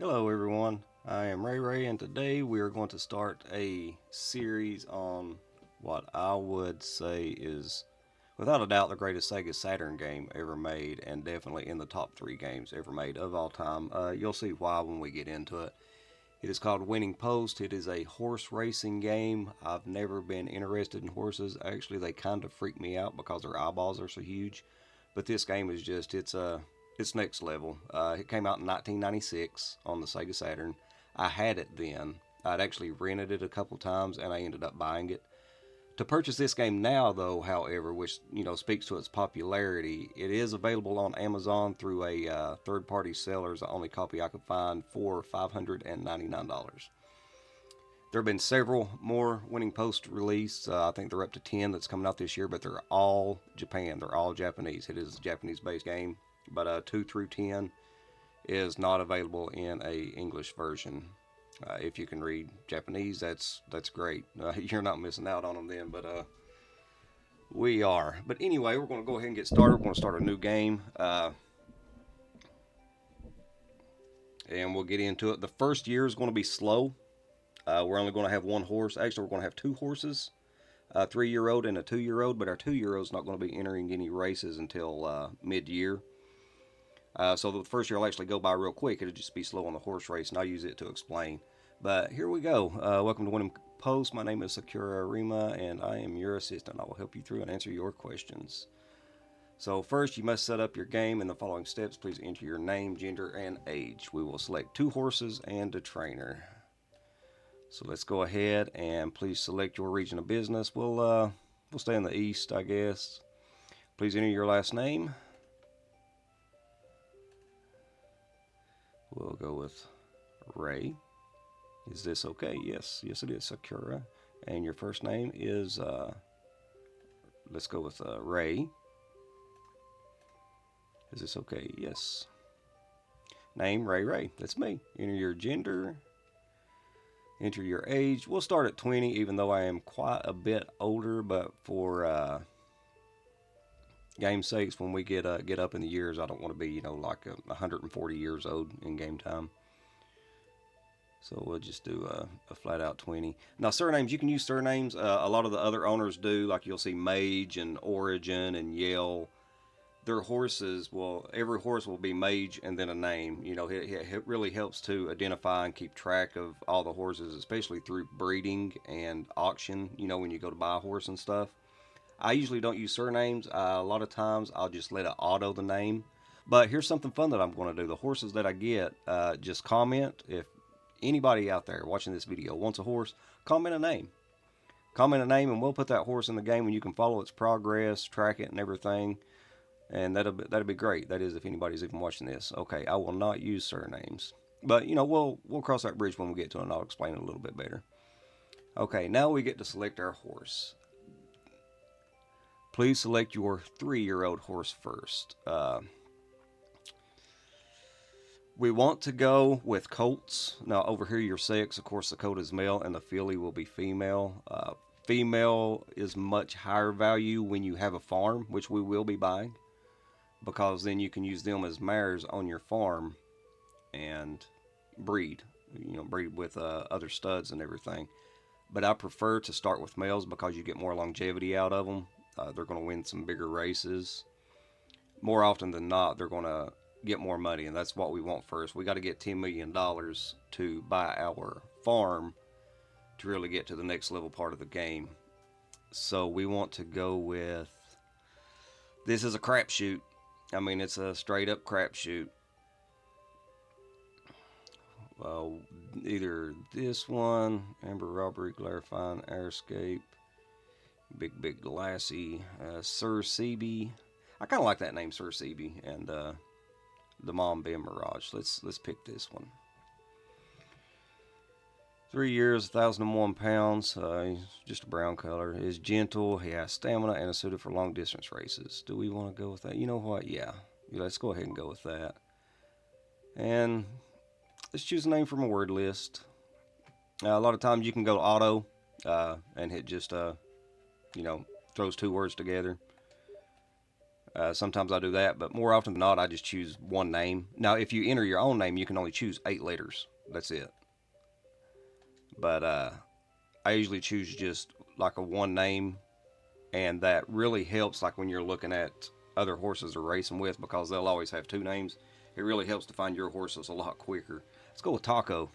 Hello everyone, I am Ray and today we are going to start a series on what I would say is without a doubt the greatest Sega Saturn game ever made and definitely in the top 3 games ever made of all time. You'll see why when we get into it. It is called Winning Post. It is a horse racing game. I've never been interested in horses. Actually, they kind of freak me out because their eyeballs are so huge. But this game is just it's next level. It came out in 1996 on the Sega Saturn. I had it then. I'd actually rented it a couple times and I ended up buying it. To purchase this game now, though, however, which speaks to its popularity, it is available on Amazon through a third-party seller. Is the only copy I could find for $599. There have been several more Winning Post released. I think they're up to 10 that's coming out this year, but they're all Japan. They're all Japanese. It is a Japanese-based game, but 2 through 10 is not available in a English version. If you can read Japanese, that's great. You're not missing out on them then, but we are. But anyway, we're going to go ahead and get started. We're going to start a new game, and we'll get into it. The first year is going to be slow. We're only going to have one horse. Actually, we're going to have two horses, a 3-year-old and a 2-year-old, but our 2-year-old is not going to be entering any races until mid-year. So the first year will actually go by real quick. It'll just be slow on the horse race, and I'll use it to explain. But here we go. Welcome to Winning Post. My name is Sakura Arima, and I am your assistant. I will help you through and answer your questions. So first, you must set up your game in the following steps. Please enter your name, gender, and age. We will select 2 horses and a trainer. So let's go ahead and please select your region of business. We'll stay in the east, I guess. Please enter your last name. We'll go with Ray. Is this okay? Yes, yes it is, Sakura. And your first name is, let's go with Ray. Is this okay? Yes. Name, Ray. That's me. Enter your gender. Enter your age. We'll start at 20, even though I am quite a bit older, but for game sakes, when we get up in the years, I don't want to be, like 140 years old in game time. So we'll just do a flat out 20. Now, surnames, you can use surnames. A lot of the other owners do. Like you'll see Mage and Origin and Yell. Their horses every horse will be Mage and then a name. It really helps to identify and keep track of all the horses, especially through breeding and auction, when you go to buy a horse and stuff. I usually don't use surnames. A lot of times I'll just let it auto the name. But here's something fun that I'm going to do. The horses that I get, just comment. If anybody out there watching this video wants a horse, comment a name. Comment a name, and we'll put that horse in the game, and you can follow its progress, track it, and everything. And that'll be great. That is, if anybody's even watching this. Okay, I will not use surnames, but we'll cross that bridge when we get to it, and I'll explain it a little bit better. Okay, now we get to select our horse. Please select your 3-year-old horse first. We want to go with colts. Now, over here, your sex, of course, the colt is male and the filly will be female. Female is much higher value when you have a farm, which we will be buying, because then you can use them as mares on your farm and breed, breed with other studs and everything. But I prefer to start with males because you get more longevity out of them. They're going to win some bigger races. More often than not, they're going to get more money, and that's what we want first. We got to get $10 million to buy our farm to really get to the next level part of the game. So we want to go with, this is a crapshoot. I mean, it's a straight up crapshoot. Either this one, Amber Robbery, Clarifying, Airscape, Big Glassy, Sir CB. I kind of like that name, Sir CB, and the mom being Mirage. Let's pick this one. 3 years, 1,001 pounds. He's just a brown color. Is gentle. He has stamina and is suited for long distance races. Do we want to go with that? You know what? Yeah. Let's go ahead and go with that. And let's choose a name from a word list. A lot of times you can go auto and hit just, throws 2 words together. Sometimes I do that, but more often than not, I just choose one name. Now, if you enter your own name, you can only choose 8 letters. That's it. But I usually choose just like a one name, and that really helps. Like when you're looking at other horses to racing with, because they'll always have two names. It really helps to find your horses a lot quicker. Let's go with Taco.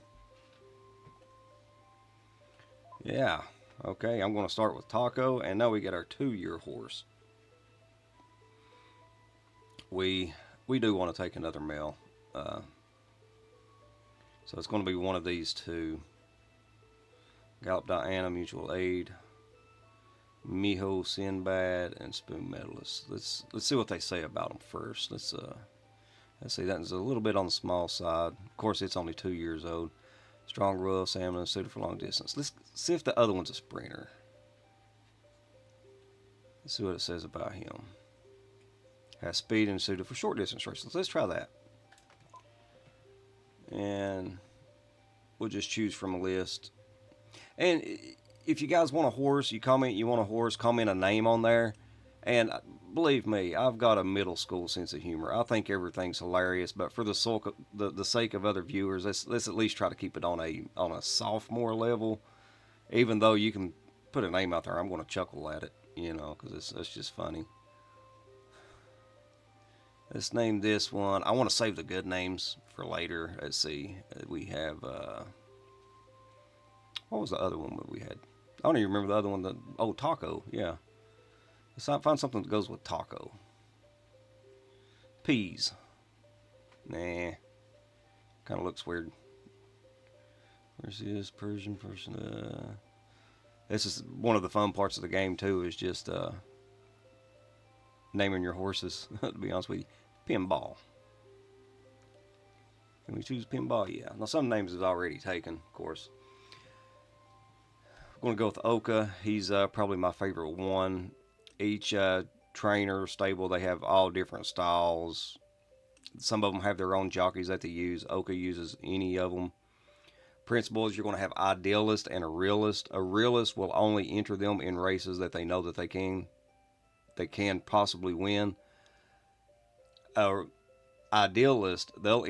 Yeah. Okay, I'm going to start with Taco, and now we get our 2 year horse. We we do want to take another male, uh, so it's going to be one of these two: Gallop Diana, Mutual Aid, Miho Sinbad, and Spoon Medalist. Let's see what they say about them first. Let's see. That's a little bit on the small side. Of course, it's only 2 years old. Strong royal salmon, suited for long distance. Let's see if the other one's a sprinter. Let's see what it says about him. Has speed and suited for short distance races. Let's try that. And we'll just choose from a list. And if you guys want a horse, you comment you want a horse, comment a name on there. And believe me, I've got a middle school sense of humor. I think everything's hilarious, but for the sake of other viewers, let's at least try to keep it on a sophomore level. Even though you can put a name out there, I'm going to chuckle at it, because it's just funny. Let's name this one. I want to save the good names for later. Let's see. We have what was the other one that we had? I don't even remember the other one. Taco. Yeah. Let's find something that goes with taco. Peas. Nah. Kind of looks weird. Where's this Persian person? This is one of the fun parts of the game too. Is just naming your horses. To be honest with you, Pinball. Can we choose Pinball? Yeah. Now some names is already taken, of course. I'm going to go with Oka. He's probably my favorite one. Each trainer stable, they have all different styles. Some of them have their own jockeys that they use. Oka uses any of them. Principles, you're going to have idealist and a realist. A realist will only enter them in races that they know that they can possibly win. A idealist, they'll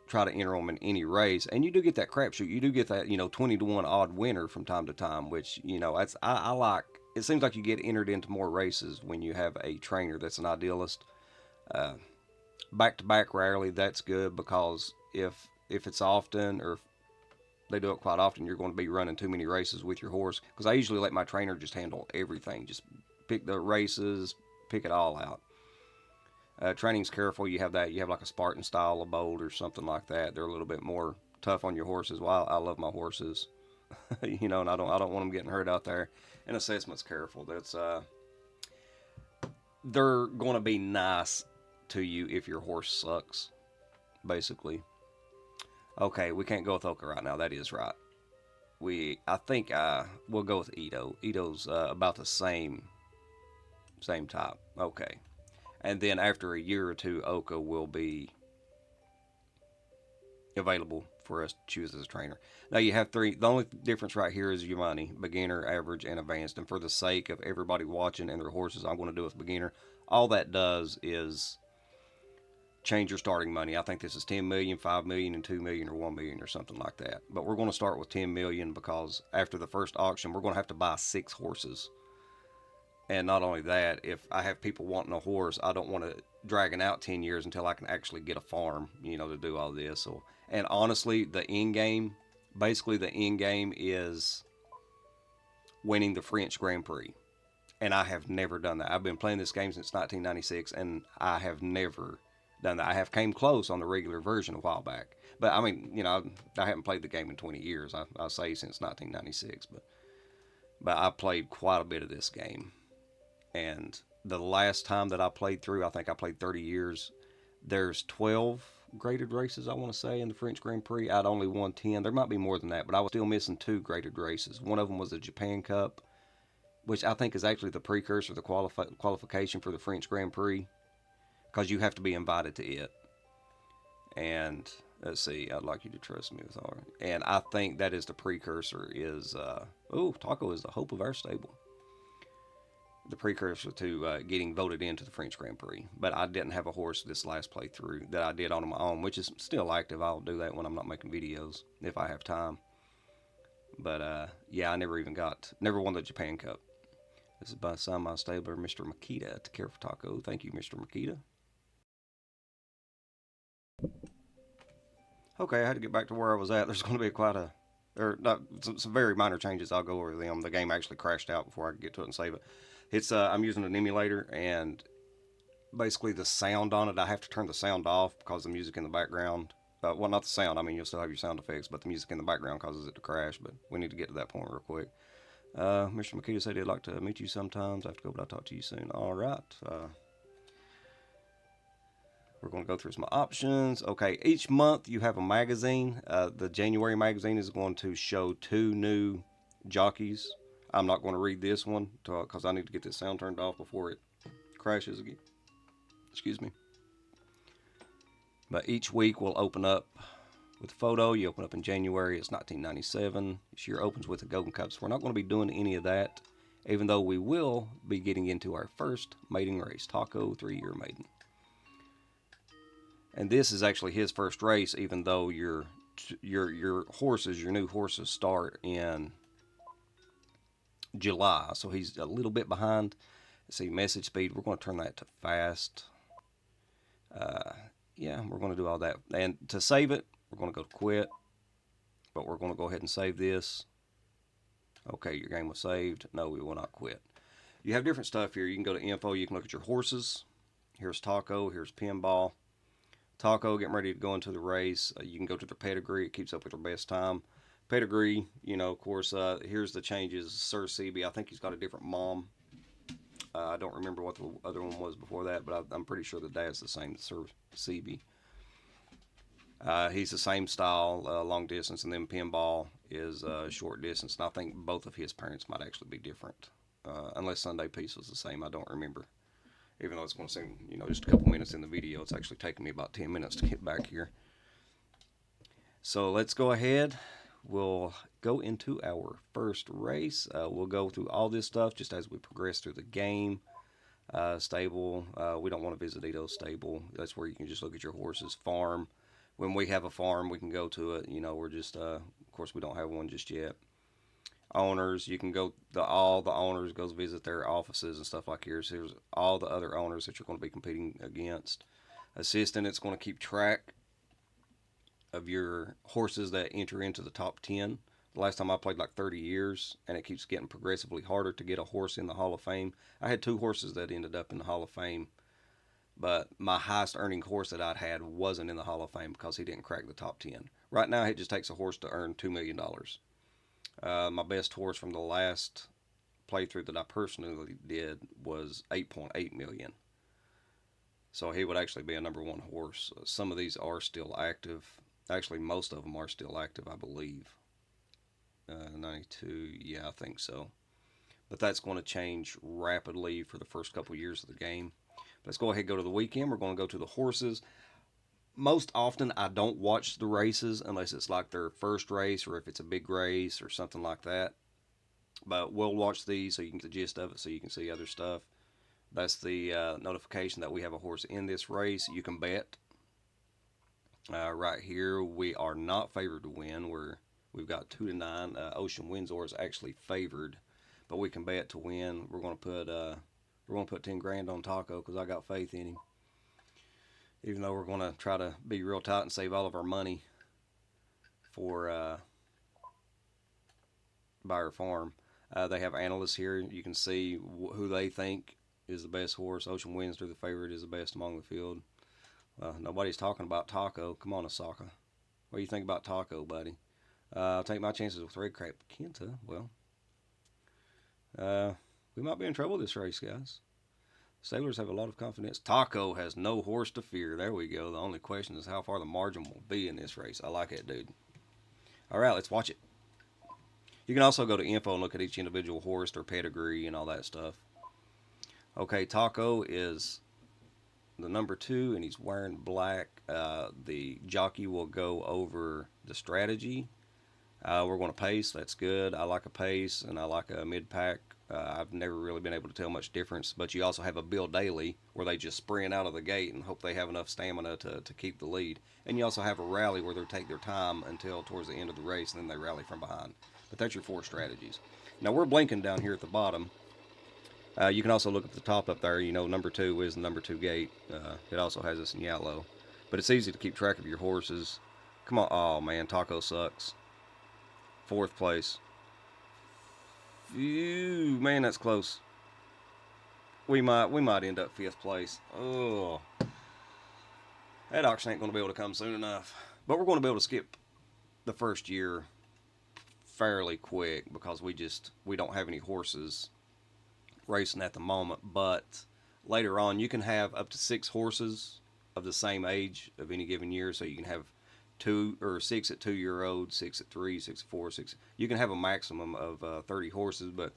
try to enter them in any race, and you do get that crapshoot. You do get that 20 to 1 odd winner from time to time, which that's I like. It seems like you get entered into more races when you have a trainer that's an idealist. Back to back, rarely that's good, because if it's often, or if they do it quite often, you're going to be running too many races with your horse. Because I usually let my trainer just handle everything, just pick the races, pick it all out. Training's careful. You have like a Spartan style, a bold or something like that. They're a little bit more tough on your horses. Well, I love my horses, and I don't want them getting hurt out there. And assessment's careful. They're going to be nice to you if your horse sucks, basically. Okay, we can't go with Oka right now. That is right. I think we'll go with Ito. Ito's about the same type. Okay, and then after a year or two, Oka will be available for us to choose as a trainer. Now you have three. The only difference right here is your money: beginner, average, and advanced. And for the sake of everybody watching and their horses, I'm going to do with beginner. All that does is change your starting money. I think this is 10 million, 5 million, and 2 million, or 1 million, or something like that. But we're going to start with 10 million, because after the first auction, we're going to have to buy 6 horses. And not only that, if I have people wanting a horse, I don't want to dragging out 10 years until I can actually get a farm, to do all this. And honestly, basically the end game is winning the French Grand Prix. And I have never done that. I've been playing this game since 1996, and I have never done that. I have came close on the regular version a while back. But I mean, I haven't played the game in 20 years. I say since 1996, but I played quite a bit of this game. And the last time that I played through, I think I played 30 years. There's 12 graded races, I want to say, in the French Grand Prix. I'd only won 10. There might be more than that, but I was still missing 2 graded races. One of them was the Japan Cup, which I think is actually the precursor, the qualification for the French Grand Prix, because you have to be invited to it. And let's see, I'd like you to trust me with all. And I think that is the precursor. Taco is the hope of our stable. the precursor to getting voted into the French Grand Prix. But I didn't have a horse this last playthrough that I did on my own, which is still active. I'll do that when I'm not making videos if I have time. But yeah, I never won the Japan Cup. This is by signed my stabler, Mr. Makita, to care for Taco. Thank you, Mr. Makita. Okay, I had to get back to where I was at. There's going to be quite a, or not, some very minor changes. I'll go over them. The game actually crashed out before I could get to it and save it. It's I'm using an emulator, and basically the sound on it, I have to turn the sound off because the music in the background. Well, not the sound. I mean, you'll still have your sound effects, but the music in the background causes it to crash. But we need to get to that point real quick. Mr. Makita said he'd like to meet you sometimes. I have to go, but I'll talk to you soon. All right. We're going to go through some options. Okay, each month you have a magazine. The January magazine is going to show 2 new jockeys. I'm not going to read this one because I need to get this sound turned off before it crashes again. Excuse me. But each week we'll open up with a photo. You open up in January. It's 1997. This year opens with the Golden Cups. We're not going to be doing any of that, even though we will be getting into our first maiden race, Taco 3-year maiden. And this is actually his first race, even though your new horses start in July, so he's a little bit behind. See, message speed, we're going to turn that to fast. Yeah, we're going to do all that. And to save it, we're going to go to quit, but we're going to go ahead and save this. Okay, your game was saved. No, we will not quit. You have different stuff here. You can go to info. You can look at your horses. Here's Taco. Here's Pinball. Taco getting ready to go into the race. You can go to their pedigree. It keeps up with their best time. Pedigree, of course, here's the changes. Sir CB, I think he's got a different mom. I don't remember what the other one was before that, but I'm pretty sure the dad's the same, Sir CB. He's the same style, long distance, and then Pinball is short distance. And I think both of his parents might actually be different, unless Sunday Peace was the same. I don't remember. Even though it's going to seem, just a couple minutes in the video, it's actually taking me about 10 minutes to get back here. So let's go ahead. We'll go into our first race. We'll go through all this stuff just as we progress through the game. Stable. We don't want to visit Ito's stable. That's where you can just look at your horses. Farm. When we have a farm, we can go to it. We're just, of course, we don't have one just yet. Owners, you can go, all the owners goes visit their offices and stuff like here's all the other owners that you're going to be competing against. Assistant, it's going to keep track of your horses that enter into the top 10. The last time I played like 30 years, and it keeps getting progressively harder to get a horse in the Hall of Fame. I had 2 horses that ended up in the Hall of Fame, but my highest earning horse that I'd had wasn't in the Hall of Fame because he didn't crack the top 10. Right now, it just takes a horse to earn $2 million. My best horse from the last playthrough that I personally did was 8.8 million. So he would actually be a number 1 horse. Some of these are still active. Actually, most of them are still active, I believe. 92, yeah, I think so. But that's going to change rapidly for the first couple years of the game. Let's go ahead and go to the weekend. We're going to go to the horses. Most often, I don't watch the races unless it's like their first race or if it's a big race or something like that. But we'll watch these so you can get the gist of it so you can see other stuff. That's the notification that we have a horse in this race. You can bet. Right here, we are not favored to win. We've got 2-9. Ocean Windsor is actually favored, but we can bet to win. We're going to put 10 grand on Taco because I got faith in him. Even though we're going to try to be real tight and save all of our money for Buyer Farm. They have analysts here. You can see who they think is the best horse. Ocean Windsor, the favorite, is the best among the field. Nobody's talking about Taco. Come on, Osaka. What do you think about Taco, buddy? I'll take my chances with Red Crap Kenta. Well, we might be in trouble this race, guys. Sailors have a lot of confidence. Taco has no horse to fear. There we go. The only question is how far the margin will be in this race. I like it, dude. All right, let's watch it. You can also go to info and look at each individual horse, their pedigree, and all that stuff. Okay, Taco is the number 2, and he's wearing black. The jockey will go over the strategy. We're going to pace. That's good. I like a pace, and I like a mid-pack I've never really been able to tell much difference. But you also have a Bill Daily where they just sprint out of the gate and hope they have enough stamina to keep the lead. And you also have a rally where they take their time until towards the end of the race and then they rally from behind. But that's your four strategies. Now we're blinking down here at the bottom. You can also look at the top up there. You know, number two is the number two gate. It also has this in yellow. But it's easy to keep track of your horses. Come on. Oh, man. Taco sucks. Fourth place. Phew, man, that's close. We might end up fifth place. Oh, that auction ain't going to be able to come soon enough. But we're going to be able to skip the first year fairly quick because we don't have any horses racing at the moment. But later on, you can have up to six horses of the same age of any given year. So you can have two or six at 2 year old, six at three, six at four, six. You can have a maximum of 30 horses, but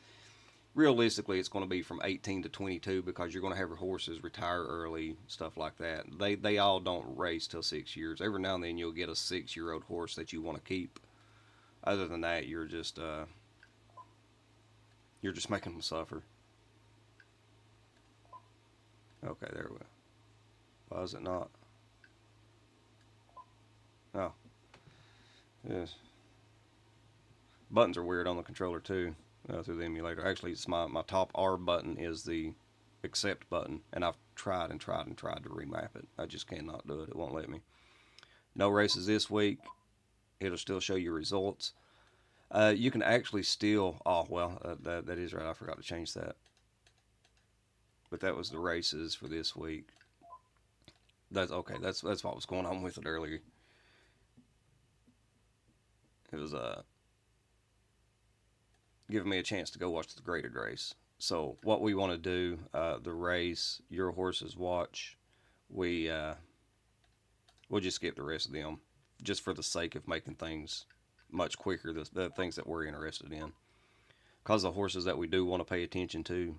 realistically, it's going to be from 18 to 22 because you're going to have your horses retire early, stuff like that. They all don't race till 6 years. Every now and then you'll get a 6 year old horse that you want to keep. Other than that, you're just making them suffer. Okay, there we go. Why is it not? Oh, yes. Buttons are weird on the controller too, through the emulator. Actually, it's my top R button is the accept button, and I've tried and tried and tried to remap it. I just cannot do it. It won't let me. No races this week. It'll still show you results. You can actually still. Oh well, that is right. I forgot to change that. But that was the races for this week. That's okay. That's what was going on with it earlier. It was giving me a chance to go watch the graded race. So what we want to do, the race, your horses watch. We we'll just skip the rest of them, just for the sake of making things much quicker. The things that we're interested in, because the horses that we do want to pay attention to,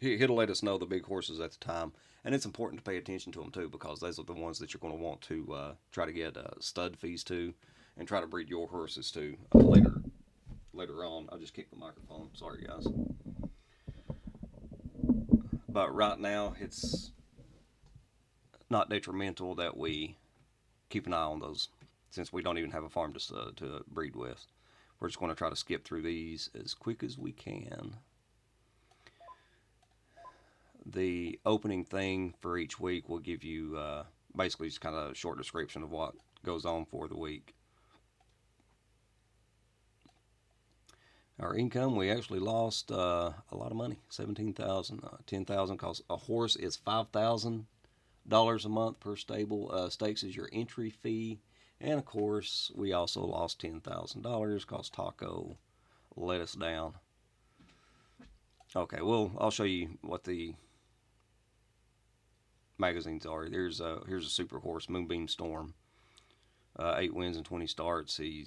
it'll let us know the big horses at the time, and it's important to pay attention to them too because those are the ones that you're going to want to try to get stud fees to, and try to breed your horses to later on. I just kicked the microphone. Sorry, guys. But right now, it's not detrimental that we keep an eye on those since we don't even have a farm to breed with. We're just going to try to skip through these as quick as we can. The opening thing for each week will give you basically just kind of a short description of what goes on for the week. Our income, we actually lost a lot of money, 17,000, 10,000, because a horse is $5,000 a month per stable. Stakes is your entry fee, and of course, we also lost $10,000 because Taco let us down. Okay, well, I'll show you what the magazines are. Here's a super horse, Moonbeam Storm. 8 wins and 20 starts. He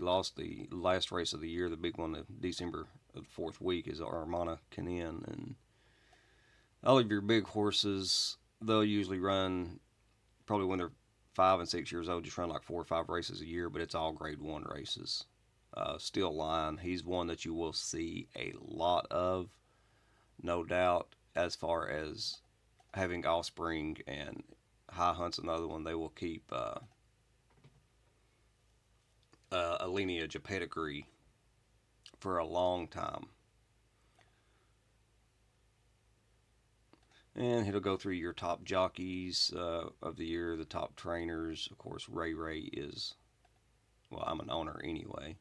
lost the last race of the year, the big one, of December of the fourth week, is Armana Canin. And all of your big horses, they'll usually run, probably when they're 5 and 6 years old, just run like 4 or 5 races a year, but it's all grade one races. Steel Line, he's one that you will see a lot of, no doubt, as far as having offspring, and High Hunt's another one. They will keep a lineage, a pedigree for a long time. And it'll go through your top jockeys of the year, the top trainers. Of course, Ray is, well, I'm an owner anyway.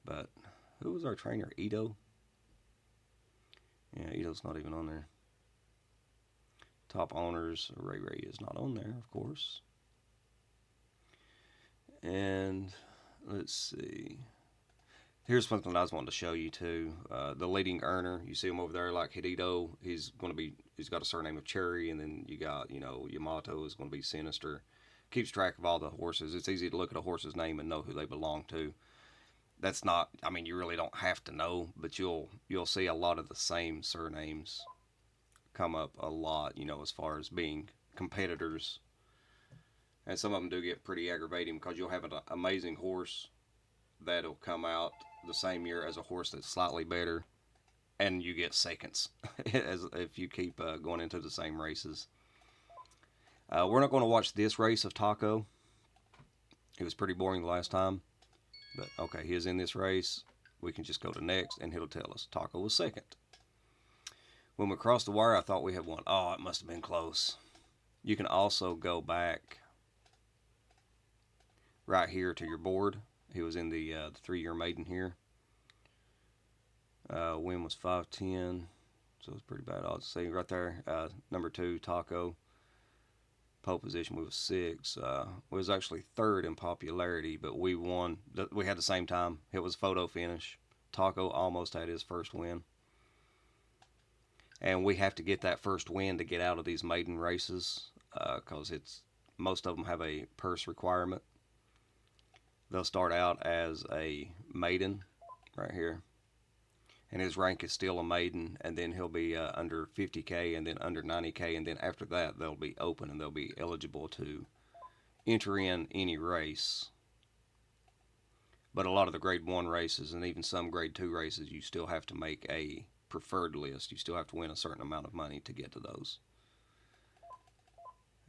But who was our trainer? Ito? Yeah, Ito's not even on there. Top owners, Ray is not on there, of course. And let's see. Here's something I was wanting to show you too. The leading earner, you see him over there, like Hidito. He's got a surname of Cherry, and then you got, Yamato is going to be Sinister. Keeps track of all the horses. It's easy to look at a horse's name and know who they belong to. That's not, I mean, you really don't have to know, but you'll see a lot of the same surnames come up a lot, as far as being competitors. And some of them do get pretty aggravating because you'll have an amazing horse that'll come out the same year as a horse that's slightly better, and you get seconds as if you keep going into the same races. We're not going to watch this race of Taco. It was pretty boring the last time, but okay, he is in this race. We can just go to next, and it'll tell us Taco was second. When we crossed the wire, I thought we had won. Oh, it must have been close. You can also go back right here to your board. He was in the 3-year maiden here. Win was 510, so it's pretty bad odds. See right there, number 2, Taco. Pole position we was 6. We was actually 3rd in popularity, but we won. We had the same time. It was photo finish. Taco almost had his first win. And we have to get that first win to get out of these maiden races, because most of them have a purse requirement. They'll start out as a maiden right here, and his rank is still a maiden, and then he'll be under 50K, and then under 90K, and then after that they'll be open and they'll be eligible to enter in any race. But a lot of the grade 1 races and even some grade 2 races, you still have to make a preferred list. You still have to win a certain amount of money to get to those.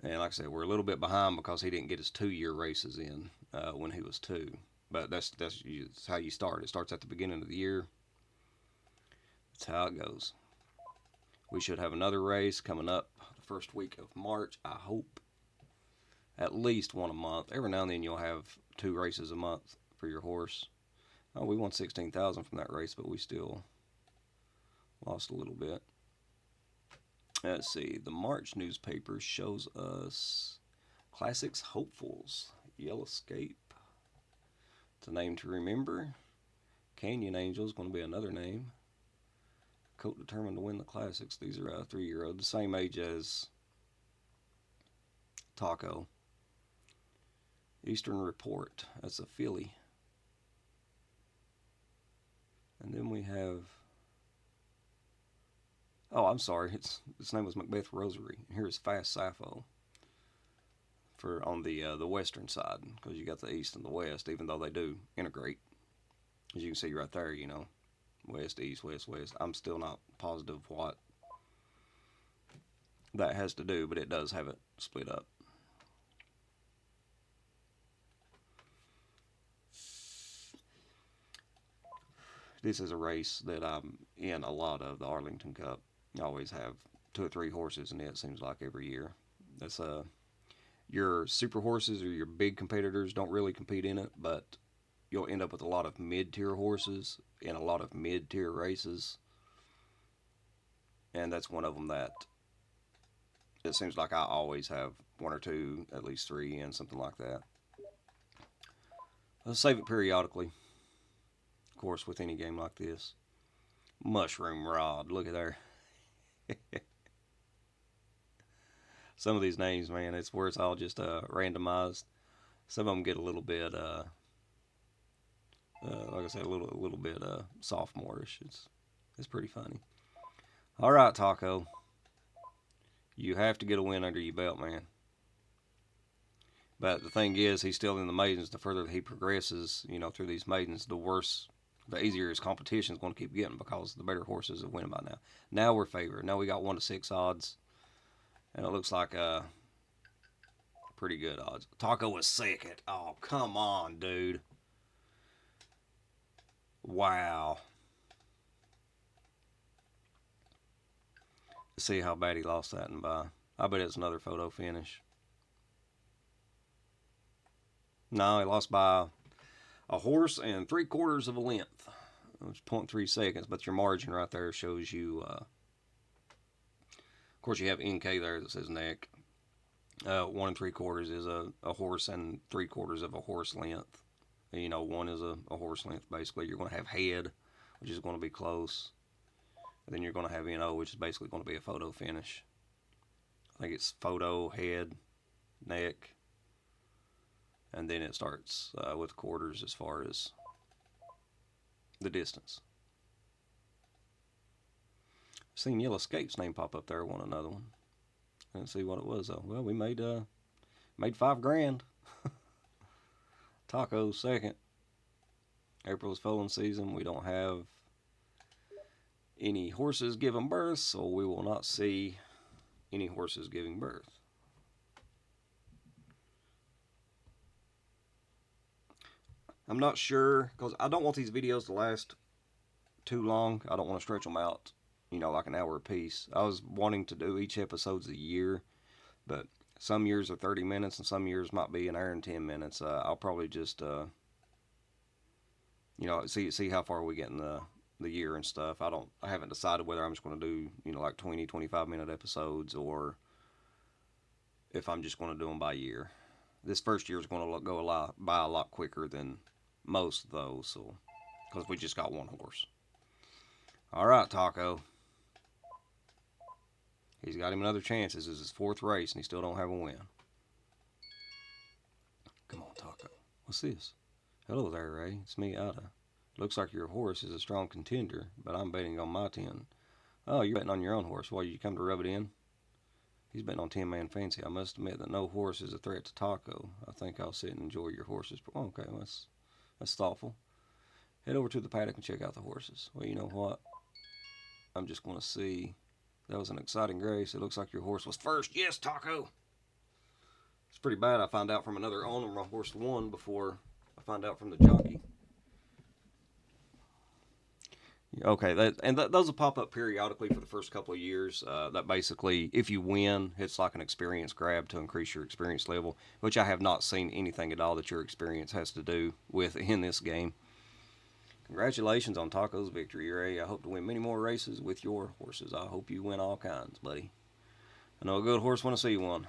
And like I said, we're a little bit behind because he didn't get his 2-year races in when he was 2. But that's how you start. It starts at the beginning of the year. That's how it goes. We should have another race coming up the first week of March, I hope. At least one a month. Every now and then you'll have 2 races a month for your horse. Oh, we won 16,000 from that race, but we still lost a little bit. Let's see. The March newspaper shows us Classics Hopefuls. Yellowscape. It's a name to remember. Canyon Angel is going to be another name. Coat determined to win the Classics. These are 3-year-olds, the same age as Taco. Eastern Report. That's a filly. And then we have... Oh, I'm sorry. Its name was Macbeth Rosary. Here's Fast Sappho for on the western side, because you got the east and the west, even though they do integrate. As you can see right there, west, east, west, west. I'm still not positive what that has to do, but it does have it split up. This is a race that I'm in a lot of, the Arlington Cup. You always have 2 or 3 horses in it, seems like every year. That's your super horses or your big competitors don't really compete in it, but you'll end up with a lot of mid-tier horses in a lot of mid-tier races. And that's one of them that it seems like I always have 1 or 2, at least 3 in, something like that. I'll save it periodically, of course, with any game like this. Mushroom Rod, look at there. Some of these names, man, it's where it's all just randomized. Some of them get a little bit, like I said, a little bit sophomorish. It's pretty funny. All right, Taco, you have to get a win under your belt, man. But the thing is, he's still in the maidens. The further he progresses, through these maidens, the easier his competition is going to keep getting, because the better horses are winning by now. Now we're favored. Now we got 1 to 6 odds, and it looks like pretty good odds. Taco was second. Oh, come on, dude. Wow. Let's see how bad he lost that and by. I bet it's another photo finish. No, he lost by a horse and 3/4 of a length. It's 0.3 seconds, but your margin right there shows you. Of course, you have NK there that says neck. 1 3/4 is a horse and 3/4 of a horse length. 1 is a horse length. Basically, you're going to have head, which is going to be close. And then you're going to have NO, which is basically going to be a photo finish. I think it's photo, head, neck, and then it starts with quarters as far as the distance. Seen Yellowscape's name pop up there. I want another one. I didn't see what it was though. Well, we made $5 grand. Taco second. April is foaling season. We don't have any horses giving birth, so we will not see any horses giving birth. I'm not sure, because I don't want these videos to last too long. I don't want to stretch them out, like an hour a piece. I was wanting to do each episode's a year, but some years are 30 minutes and some years might be an hour and 10 minutes. I'll probably just, see how far we get in the year and stuff. I haven't decided whether I'm just going to do, like 20, 25-minute episodes, or if I'm just going to do them by year. This first year is going to go by a lot quicker than most of those, so because we just got one horse. All right, Taco. He's got him another chance. This is his fourth race, and he still don't have a win. Come on, Taco. What's this? Hello there, Ray. It's me, Ada. Looks like your horse is a strong contender, but I'm betting on my 10. Oh, you're betting on your own horse. Why, you come to rub it in? He's betting on 10 Man Fancy. I must admit that no horse is a threat to Taco. I think I'll sit and enjoy your horses. Okay, well, that's thoughtful. Head over to the paddock and check out the horses. Well, you know what? I'm just going to see. That was an exciting race. It looks like your horse was first. Yes, Taco. It's pretty bad. I found out from another owner my horse won before I found out from the jockey. Okay, those will pop up periodically for the first couple of years. That basically, if you win, it's like an experience grab to increase your experience level, which I have not seen anything at all that your experience has to do with in this game. Congratulations on Taco's victory, Ray. I hope to win many more races with your horses. I hope you win all kinds, buddy. I know a good horse when I see one.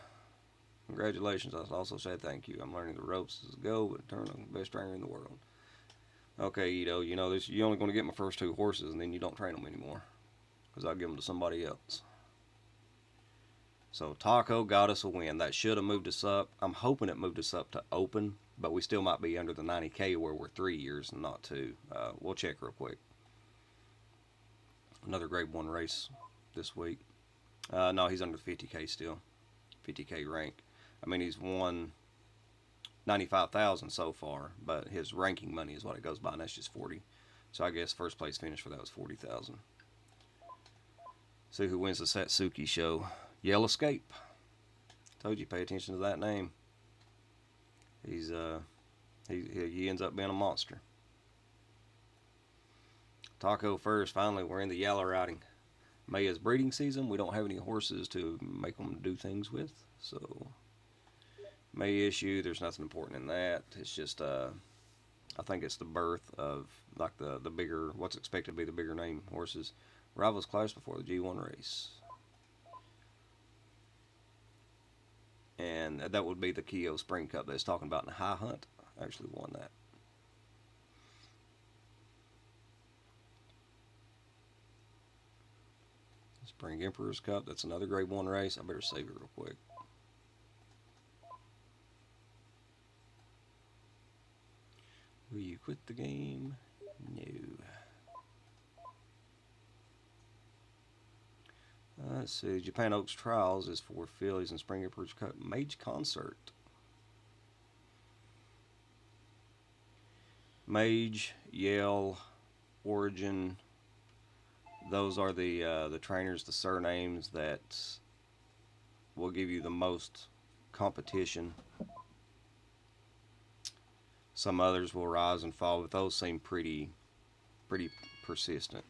Congratulations. I also said thank you. I'm learning the ropes as I go, but turn the best trainer in the world. Okay, Ito, this. You're only going to get my first two horses, and then you don't train them anymore, because I'll give them to somebody else. So Taco got us a win. That should have moved us up. I'm hoping it moved us up to open, but we still might be under the 90K where we're 3 years and not 2. We'll check real quick. Another grade 1 race this week. No, he's under 50K still. 50K rank. I mean, he's won 95,000 so far, but his ranking money is what it goes by, and that's just 40. So I guess first place finish for that was 40,000. See who wins the Satsuki show. Yell Escape. Told you, pay attention to that name. He ends up being a monster. Taco first. Finally, we're in the yellow riding. May is breeding season. We don't have any horses to make them do things with, so May issue. There's nothing important in that. It's just I think it's the birth of like the bigger, what's expected to be the bigger name horses. Rivals clash before the G1 race. And that would be the Keogh Spring Cup that it's talking about in the High Hunt. I actually won that. Spring Emperor's Cup, that's another grade 1 race. I better save it real quick. Will you quit the game? No. Let's see. Japan Oaks Trials is for fillies and Spring Emperor's Cup Mage Concert. Mage, Yale, Origin. Those are the trainers, the surnames that will give you the most competition. Some others will rise and fall, but those seem pretty persistent.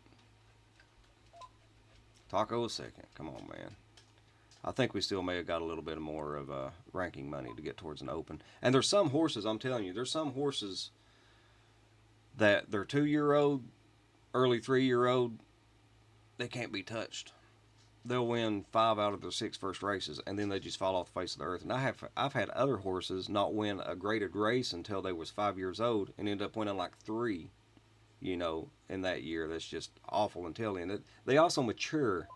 Taco a second. Come on, man. I think we still may have got a little bit more of ranking money to get towards an open. And there's some horses, I'm telling you, there's some horses that they're 2-year-old, early 3-year-old, they can't be touched. They'll win 5 out of their 6 first races, and then they just fall off the face of the earth. And I've had other horses not win a graded race until they was 5 years old and end up winning like 3, in that year. That's just awful and telling. They also mature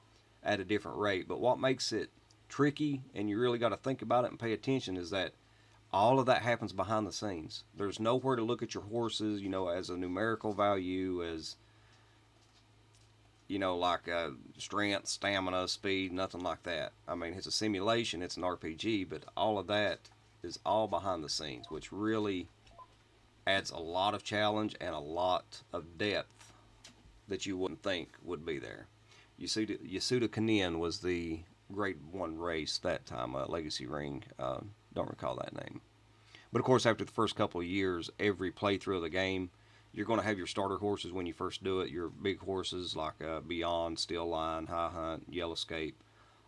at a different rate, but what makes it tricky, and you really got to think about it and pay attention, is that all of that happens behind the scenes. There's nowhere to look at your horses, as a numerical value, as like strength, stamina, speed, nothing like that. I mean, it's a simulation, it's an RPG, but all of that is all behind the scenes, which really adds a lot of challenge and a lot of depth that you wouldn't think would be there. Yasuda Kanin was the Grade 1 race that time, Legacy Ring. Don't recall that name. But of course, after the first couple of years, every playthrough of the game, you're going to have your starter horses when you first do it. Your big horses like Beyond, Steel Line, High Hunt, Yellow Escape.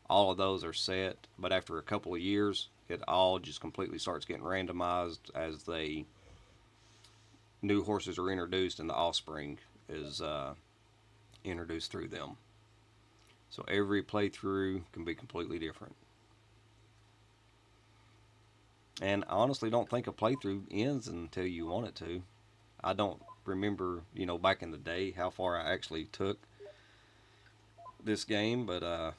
All of those are set. But after a couple of years, it all just completely starts getting randomized as they new horses are introduced and the offspring is introduced through them. So every playthrough can be completely different. And I honestly don't think a playthrough ends until you want it to. I don't remember, back in the day how far I actually took this game, but I've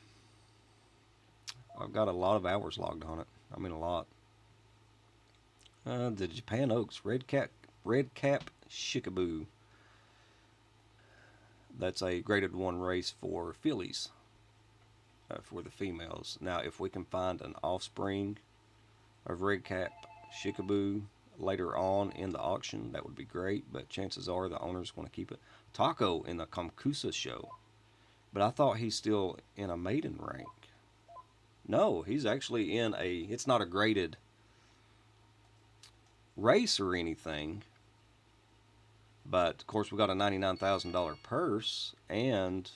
got a lot of hours logged on it. I mean, a lot. The Japan Oaks Red Cap Shikaboo. That's a graded 1 race for fillies, for the females. Now, if we can find an offspring of Red Cap Shikaboo later on in the auction, that would be great, but chances are the owner's going to keep it. Taco in the Komkusa show, but I thought he's still in a maiden rank. No, he's actually in it's not a graded race or anything, but of course we got a $99,000 purse, and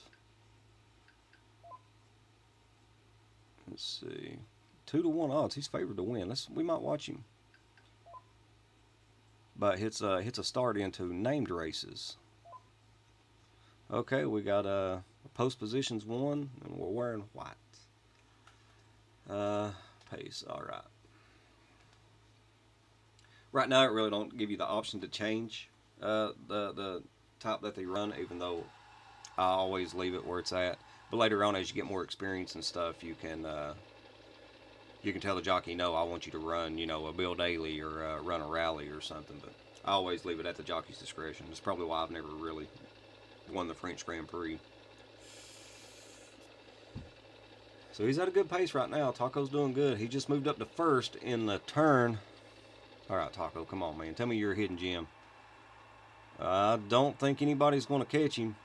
let's see, 2-1 odds. He's favored to win. We might watch him. But hits a start into named races. Okay, we got post positions 1, and we're wearing white. Pace, all right. Right now, it really don't give you the option to change the type that they run, even though I always leave it where it's at. But later on, as you get more experience and stuff, you can tell the jockey, no, I want you to run, a Bill Daly or run a rally or something. But I always leave it at the jockey's discretion. It's probably why I've never really won the French Grand Prix. So he's at a good pace right now. Taco's doing good. He just moved up to first in the turn. All right, Taco, come on, man. Tell me you're a hidden gem. I don't think anybody's going to catch him.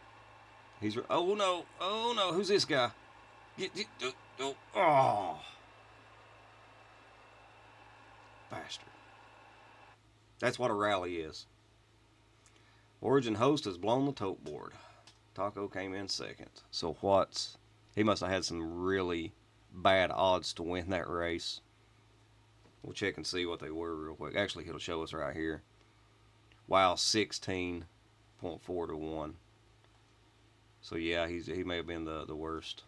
Oh no, who's this guy? Oh, bastard. That's what a rally is. Origin host has blown the tote board. Taco came in second. So he must have had some really bad odds to win that race. We'll check and see what they were real quick. Actually, it'll show us right here. Wow, 16.4 to 1. So yeah, he may have been the worst.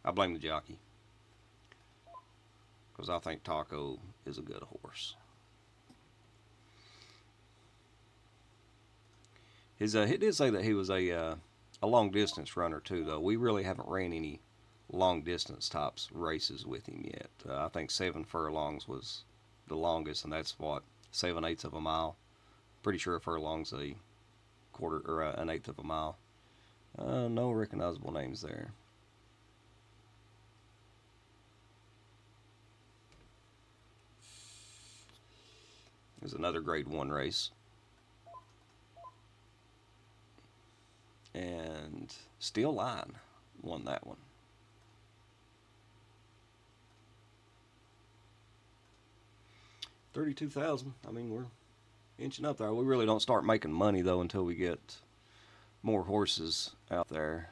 I blame the jockey, because I think Taco is a good horse. He did say that he was a long distance runner too, though. We really haven't ran any long distance types races with him yet. I think 7 furlongs was the longest, and that's what 7/8 of a mile. Pretty sure a furlong's a quarter or an eighth of a mile. No recognizable names there. There's another grade 1 race. And Steel Line won that one. $32,000. I mean, we're inching up there. We really don't start making money though until we get more horses out there.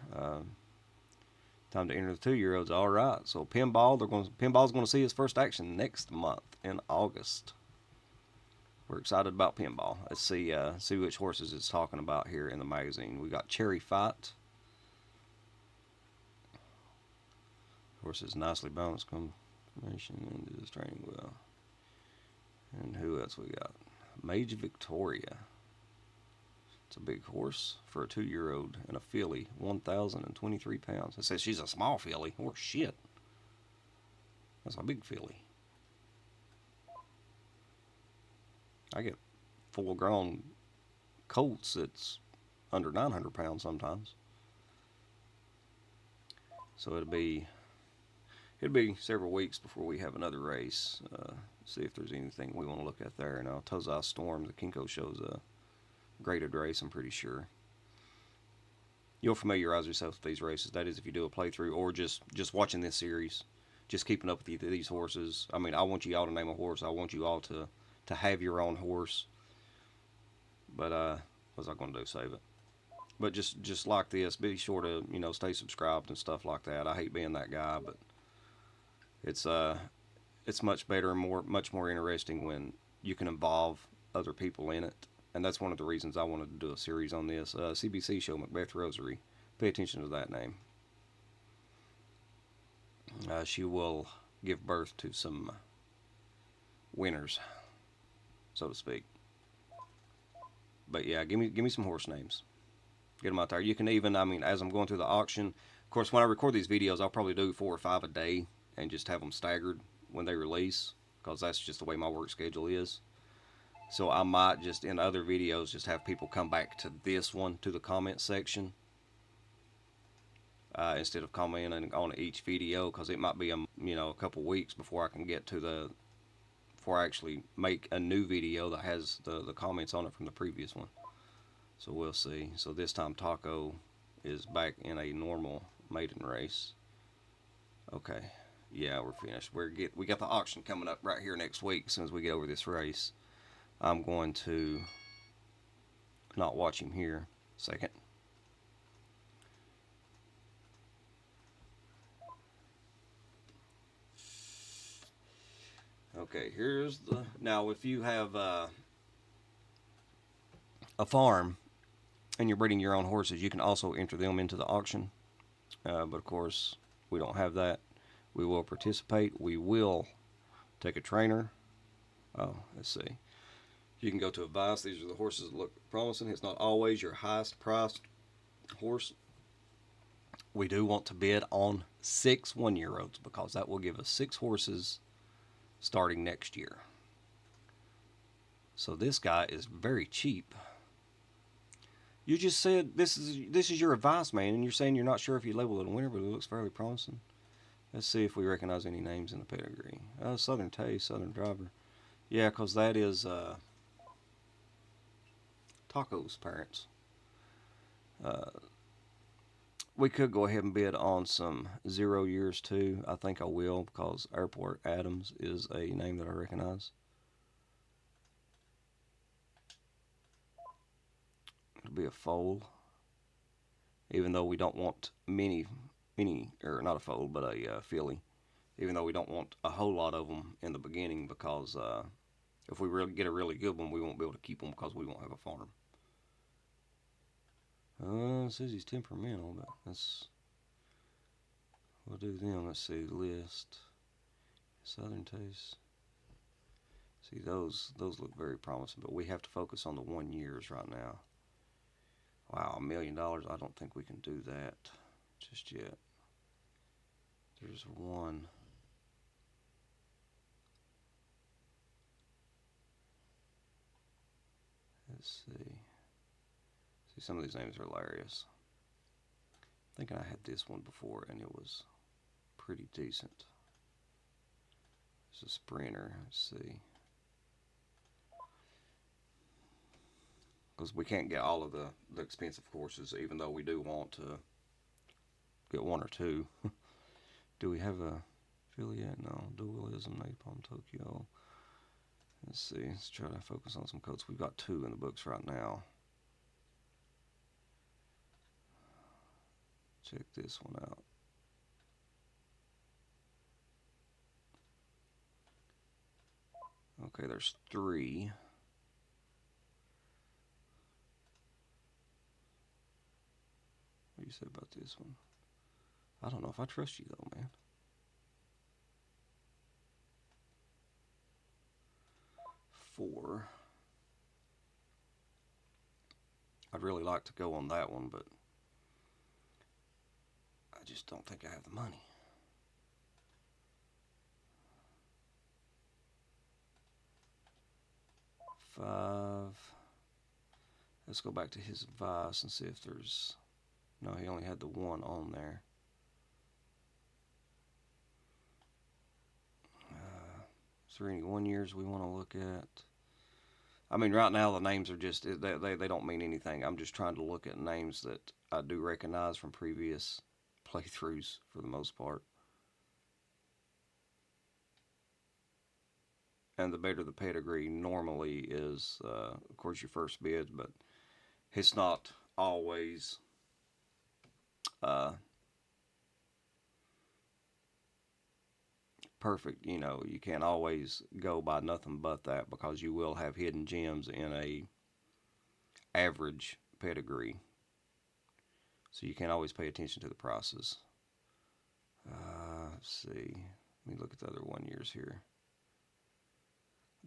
Time to enter the 2-year-olds. All right. So Pinball's going to see his first action next month in August. We're excited about Pinball. Let's see which horses it's talking about here in the magazine. We got Cherry Fight. Horses nicely balanced combination into this training well. And who else we got? Mage Victoria. It's a big horse for a 2-year-old and a filly, 1,023 pounds. It says she's a small filly. Horse shit. That's a big filly. I get full-grown colts that's under 900 pounds sometimes. So it'll be it'll be several weeks before we have another race. See if there's anything we want to look at there. Now, Tozai Storm, the Kinko shows a graded race, I'm pretty sure. You'll familiarize yourself with these races. That is, if you do a playthrough or just watching this series, just keeping up with these horses. I mean, I want you all to name a horse. I want you all to have your own horse. But what's I going to do? Save it. But just like this, be sure to stay subscribed and stuff like that. I hate being that guy, but it's it's much better and much more interesting when you can involve other people in it. And that's one of the reasons I wanted to do a series on this. CBC show Macbeth Rosary. Pay attention to that name. She will give birth to some winners, so to speak. But yeah, give me some horse names. Get them out there. You can even, I mean, as I'm going through the auction, of course, when I record these videos, I'll probably do 4 or 5 a day and just have them staggered when they release, because that's just the way my work schedule is. So I might just in other videos just have people come back to this one, to the comment section, instead of commenting on each video, because it might be a couple weeks before I can get to before I actually make a new video that has the comments on it from the previous one. So we'll see. So this time Taco is back in a normal maiden race. Okay, yeah, we're finished. We got the auction coming up right here next week. As soon as we get over this race, I'm going to not watch him here. Second. Okay, here's the. Now, if you have a farm and you're breeding your own horses, you can also enter them into the auction. But of course, we don't have that. We will participate. We will take a trainer. Oh, let's see. You can go to advice. These are the horses that look promising. It's not always your highest priced horse. We do want to bid on 6 1-year-olds because that will give us 6 horses starting next year. So this guy is very cheap. You just said this is your advice, man, and you're saying you're not sure if you label it a winner, but it looks fairly promising. Let's see if we recognize any names in the pedigree. Southern Taste, Southern Driver. Yeah, because that is Taco's parents. We could go ahead and bid on some 0 years too. I think I will because Airport Adams is a name that I recognize. It'll be a foal, even though we don't want many, or not a foal, but a filly. Even though we don't want a whole lot of them in the beginning, because if we really get a really good one, we won't be able to keep them because we won't have a farm. It says he's temperamental, but we'll do them. Let's see, list. Southern Taste. See, those look very promising, but we have to focus on the 1 years right now. Wow, $1 million. I don't think we can do that just yet. There's one. Let's see. See, some of these names are hilarious. I'm thinking I had this one before, and it was pretty decent. It's a sprinter. Let's see. Because we can't get all of the expensive courses, even though we do want to get 1 or 2. Do we have a affiliate? No. Dualism, Napalm, Tokyo. Let's see. Let's try to focus on some codes. We've got 2 in the books right now. Check this one out. Okay, there's 3. What do you say about this one? I don't know if I trust you though, man. 4. I'd really like to go on that one, but I just don't think I have the money. 5. Let's go back to his advice and see if there's... No, he only had the 1 on there. Is there any 1 years we want to look at? I mean, right now the names are just they don't mean anything. I'm just trying to look at names that I do recognize from previous playthroughs for the most part. And the better the pedigree normally is, of course, your first bid, but it's not always uh, perfect. You know, you can't always go by nothing but that because you will have hidden gems in a average pedigree. So you can't always pay attention to the prices. Let's see. Let me look at the other 1 years here.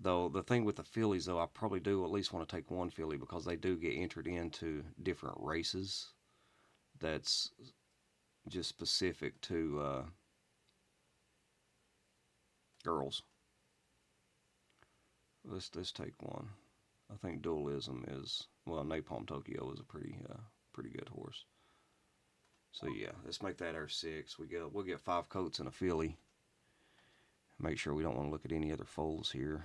Though the thing with the fillies, though, I probably do at least want to take one filly because they do get entered into different races. That's just specific to girls. Let's take one. I think Dualism is Napalm Tokyo is a pretty good horse. So yeah, let's make that our 6. We'll get 5 coats and a filly. Make sure we don't want to look at any other foals here.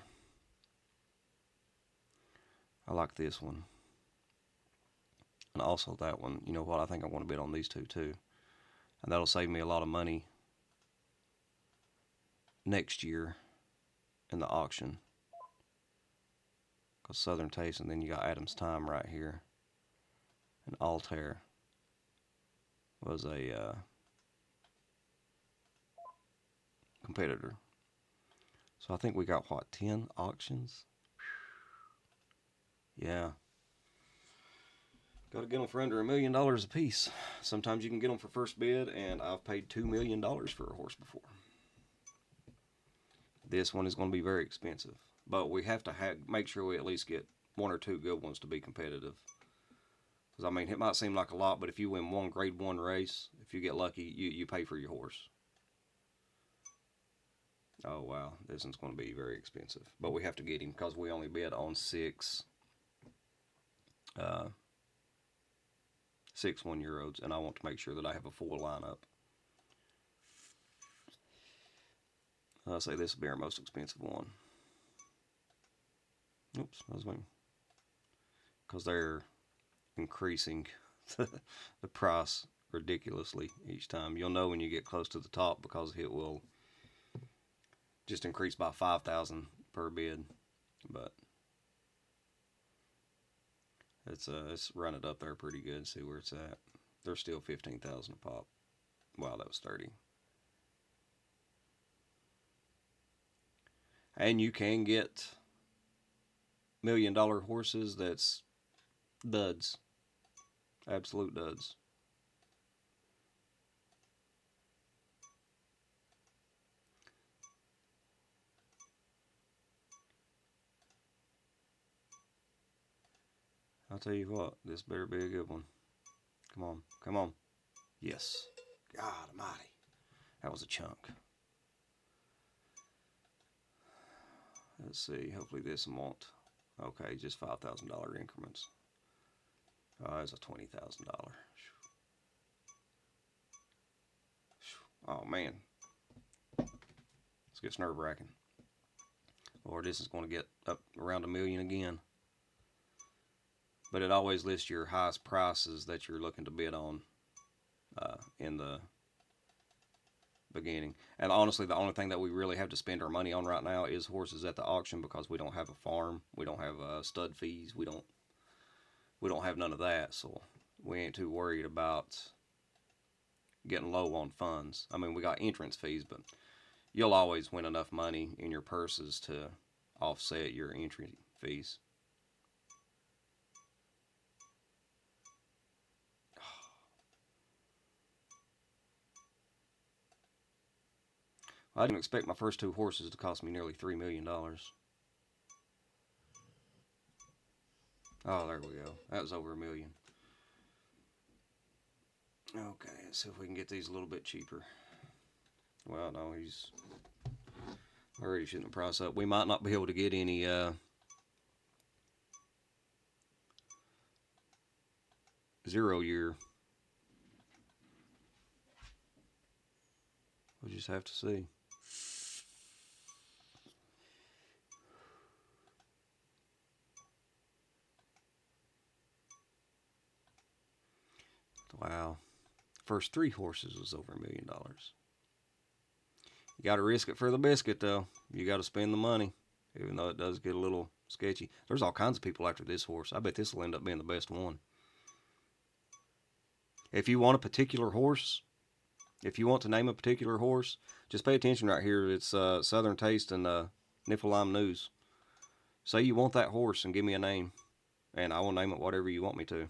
I like this one. And also that one. You know what? I think I want to bid on these two too. And that'll save me a lot of money next year in the auction. Because Southern Taste, and then you got Adam's Time right here. And Altair was a competitor. So I think we got, what, 10 auctions? Yeah. Got to get them for under $1 million a piece. Sometimes you can get them for first bid, and I've paid $2 million for a horse before. This one is going to be very expensive, but we have to make sure we at least get 1 or 2 good ones to be competitive. Because, I mean, it might seem like a lot, but if you win one grade 1 race, if you get lucky, you pay for your horse. Oh, wow. This one's going to be very expensive. But we have to get him because we only bid on 6 1-year-olds, and I want to make sure that I have a full lineup. I'll say this will be our most expensive one. Oops, I was waiting. Because they're increasing the price ridiculously each time. You'll know when you get close to the top because it will just increase by 5,000 per bid. But let's run it up there pretty good, see where it's at. They're still 15,000 a pop. Wow, that was 30. And you can get $1 million horses that's duds. Absolute duds. I'll tell you what, this better be a good one. Come on, come on. Yes. God almighty. That was a chunk. Let's see, hopefully this won't. Okay, just $5,000 increments. Oh, that's a $20,000. Oh, man. This gets nerve-wracking. Or this is going to get up around $1 million again. But it always lists your highest prices that you're looking to bid on in the beginning. And honestly, the only thing that we really have to spend our money on right now is horses at the auction because we don't have a farm. We don't have stud fees. We don't have none of that. So we ain't too worried about getting low on funds. I mean, we got entrance fees, but you'll always win enough money in your purses to offset your entry fees. I didn't expect my first 2 horses to cost me nearly $3 million. Oh, there we go. That was over $1 million. Okay, let's see if we can get these a little bit cheaper. Well, no, he's already shooting the price up. We might not be able to get any 0-year. We'll just have to see. Wow. First 3 horses was over $1 million. You got to risk it for the biscuit, though. You got to spend the money, even though it does get a little sketchy. There's all kinds of people after this horse. I bet this will end up being the best one. If you want a particular horse, if you want to name a particular horse, just pay attention right here. It's Southern Taste and Niflheim News. Say you want that horse and give me a name, and I will name it whatever you want me to.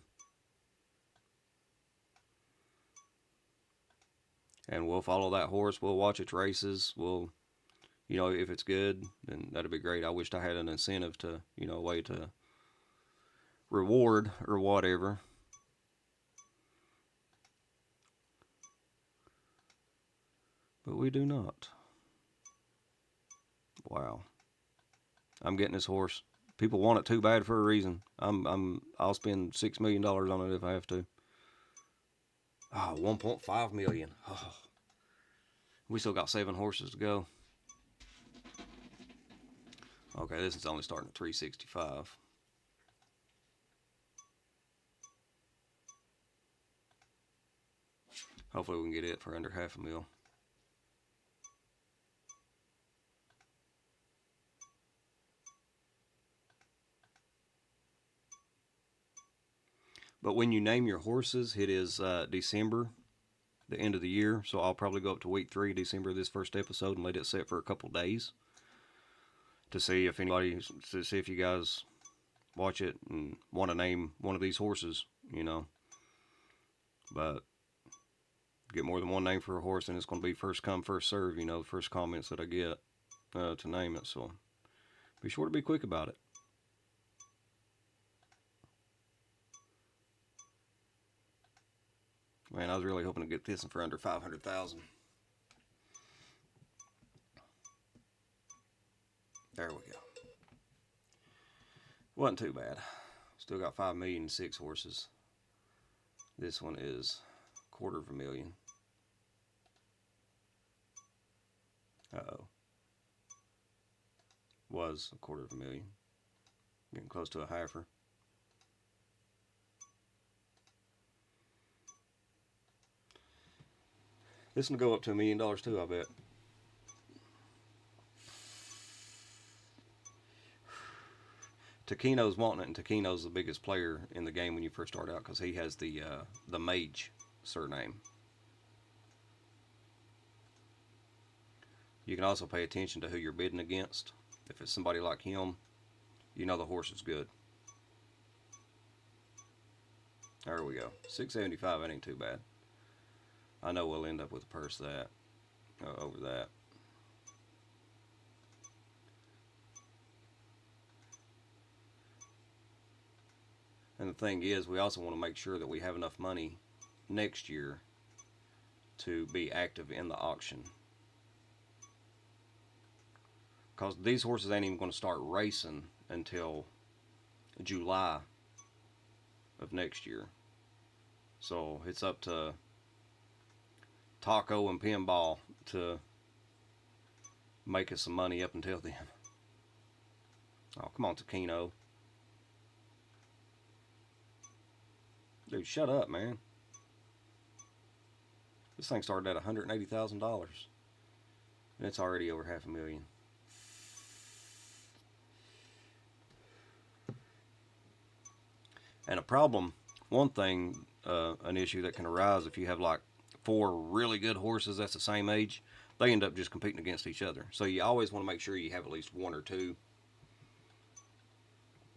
And we'll follow that horse. We'll watch its races. We'll, if it's good, then that'd be great. I wished I had an incentive to, a way to reward or whatever. But we do not. Wow. I'm getting this horse. People want it too bad for a reason. I'll spend $6 million on it if I have to. Oh, 1.5 million. Oh. We still got 7 horses to go. Okay, this is only starting at 365. Hopefully we can get it for under $500,000. But when you name your horses, it is December, the end of the year. So I'll probably go up to week 3, December, this first episode, and let it sit for a couple days to see if you guys watch it and want to name one of these horses, But get more than one name for a horse, and it's going to be first come, first serve, the first comments that I get to name it. So be sure to be quick about it. Man, I was really hoping to get this for under 500,000. There we go. Wasn't too bad. Still got 5,000,006 horses. This one is $250,000. Uh-oh. Was $250,000. Getting close to a heifer. This will go up to $1 million too, I bet. Takino's wanting it, and Takino's the biggest player in the game when you first start out because he has the mage surname. You can also pay attention to who you're bidding against. If it's somebody like him, you know the horse is good. There we go. 675, that ain't too bad. I know we'll end up with a purse that over that. And the thing is, we also want to make sure that we have enough money next year to be active in the auction. Because these horses ain't even going to start racing until July of next year. So it's up to Taco and Pinball to make us some money up until then. Oh, come on, Takino. Dude, shut up, man. This thing started at $180,000. And it's already over $500,000. And a problem, one thing, an issue that can arise if you have like 4 really good horses that's the same age, they end up just competing against each other. So you always want to make sure you have at least 1 or 2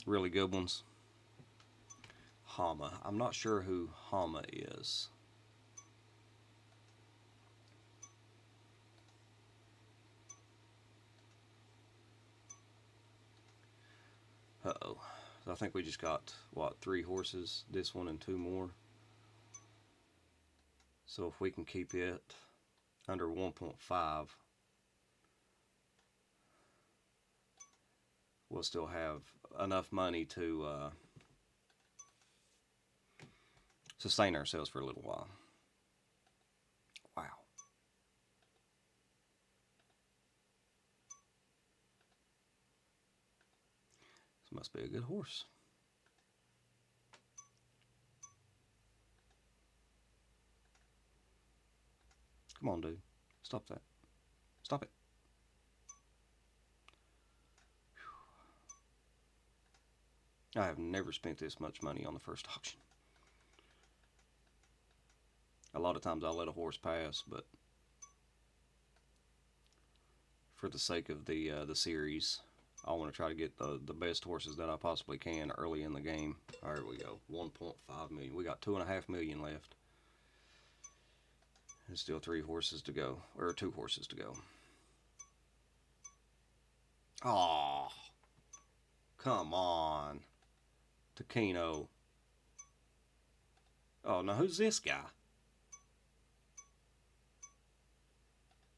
really good ones. Hama. I'm not sure who Hama is. Uh-oh. So I think we just got, 3 horses? This one and 2 more. So if we can keep it under 1.5, we'll still have enough money to sustain ourselves for a little while. Wow. This must be a good horse. Come on, dude. Stop that. Stop it. I have never spent this much money on the first auction. A lot of times I'll let a horse pass, but for the sake of the series, I want to try to get the best horses that I possibly can early in the game. All right, here we go. 1.5 million. We got 2.5 million left. There's still 3 horses to go, or 2 horses to go. Oh, come on, Taquino. Oh, now who's this guy?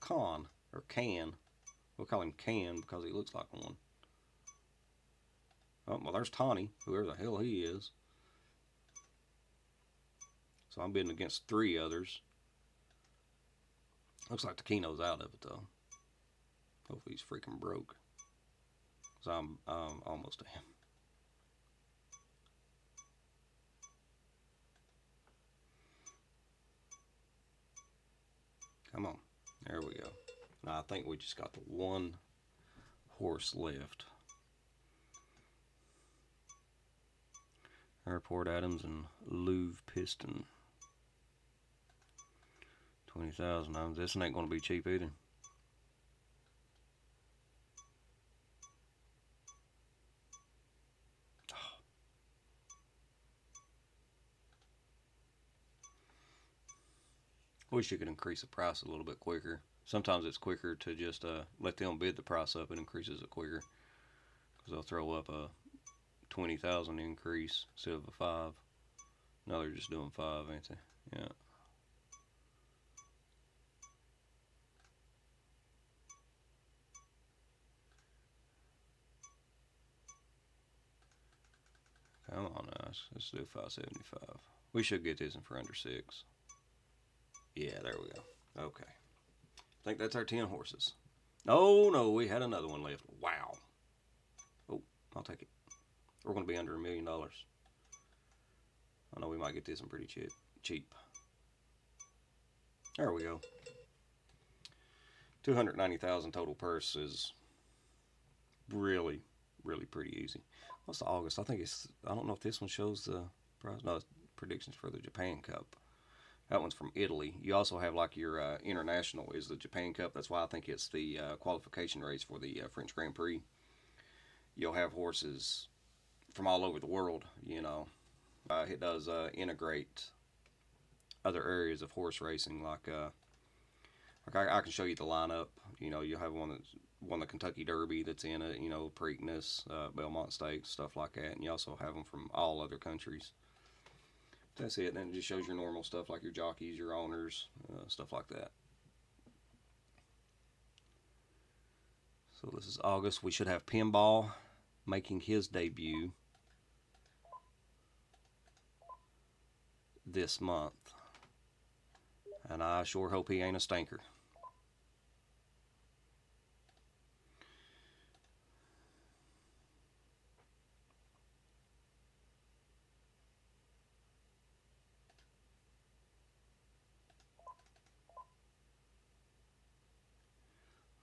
Con, or Can. We'll call him Can because he looks like one. Oh, well, there's Tawny, whoever the hell he is. So I'm bidding against 3 others. Looks like Taquino's out of it, though. Hopefully he's freaking broke. So I'm almost am. Come on. There we go. Now I think we just got the 1 horse left. Airport Adams and Louvre Piston. 20,000. This one ain't going to be cheap either. Wish you could increase the price a little bit quicker. Sometimes it's quicker to just let them bid the price up. It increases it quicker because they'll throw up a 20,000 increase instead of a 5. No, they're just doing 5, ain't they? Yeah. Come on, guys. Let's do 575. We should get this in for under 6. Yeah, there we go. Okay. I think that's our 10 horses. Oh, no, we had another one left. Wow. Oh, I'll take it. We're going to be under $1 million. I know we might get this one pretty cheap. There we go. 290,000 total purse is really pretty easy. What's the August? I think it's, I don't know if this one shows the prize. No, it's predictions for the Japan Cup. That one's from Italy. You also have like your international is the Japan Cup. That's why I think it's the qualification race for the French Grand Prix. You'll have horses from all over the world, you know. It does integrate other areas of horse racing, like I can show you the lineup. You know, you'll have one that's won the Kentucky Derby that's in it. You know, Preakness, Belmont Stakes, stuff like that. And you also have them from all other countries. That's it. Then it just shows your normal stuff like your jockeys, your owners, stuff like that. So this is August. We should have Pinball making his debut this month. And I sure hope he ain't a stinker.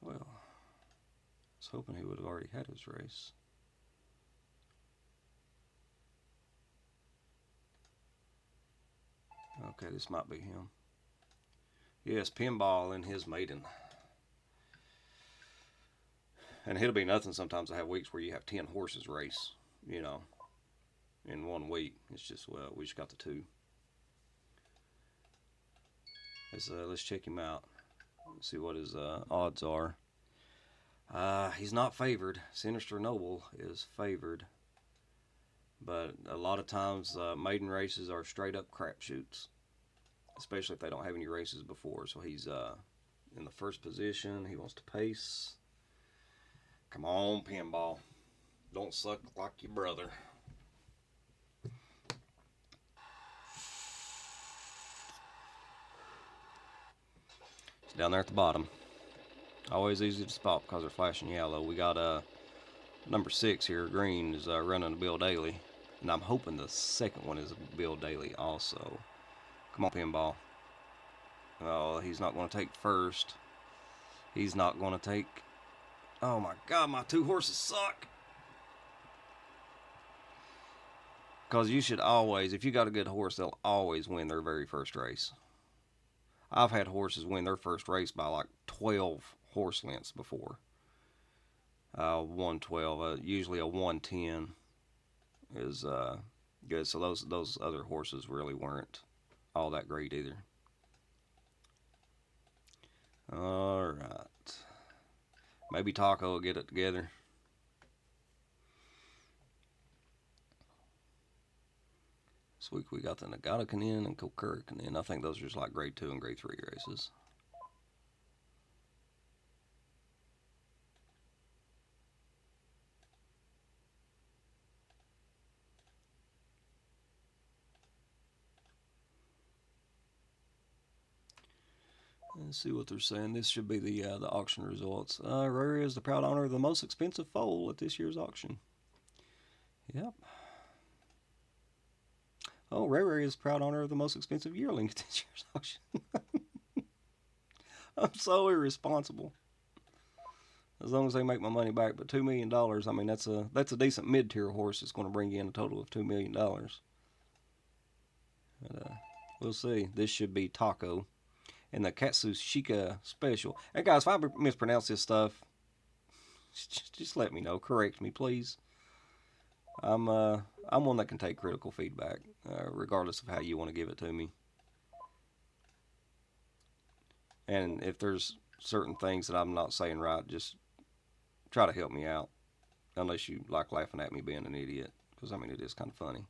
Well, I was hoping he would have already had his race. Okay, this might be him. Yes, Pinball in his maiden. And it'll be nothing sometimes to have weeks where you have 10 horses race, you know, in 1 week. It's just, well, we just got the 2. Let's check him out. Let's see what his odds are. He's not favored. Sinister Noble is favored. But a lot of times, maiden races are straight up crapshoots, especially if they don't have any races before. So he's in the first position. He wants to pace. Come on, Pinball. Don't suck like your brother. It's down there at the bottom. Always easy to spot because they're flashing yellow. We got number 6 here, green, is running a Bill Daly. And I'm hoping the second one is Bill Daly also. Come on, Pinball. Oh, he's not going to take first. He's not going to take. Oh my God, my two horses suck. Because you should always, if you got a good horse, they'll always win their very first race. I've had horses win their first race by like 12 horse lengths before. 112, usually a 110 is good. So those other horses really weren't all that great either. All right, maybe Taco will get it together. This week we got the Nagata Kanin and Kokura Kanin. I think those are just like grade 2 and grade 3 races. Let's see what they're saying. This should be the auction results. Rary is the proud owner of the most expensive foal at this year's auction. Yep. Oh, Rary is the proud owner of the most expensive yearling at this year's auction. I'm so irresponsible. As long as they make my money back, but $2 million. I mean, that's a decent mid-tier horse. That's going to bring you in a total of $2 million. But, we'll see. This should be Taco and the Katsushika Special. And guys, if I mispronounce this stuff, just let me know. Correct me, please. I'm one that can take critical feedback, regardless of how you want to give it to me. And if there's certain things that I'm not saying right, just try to help me out. Unless you like laughing at me being an idiot, because I mean it is kind of funny.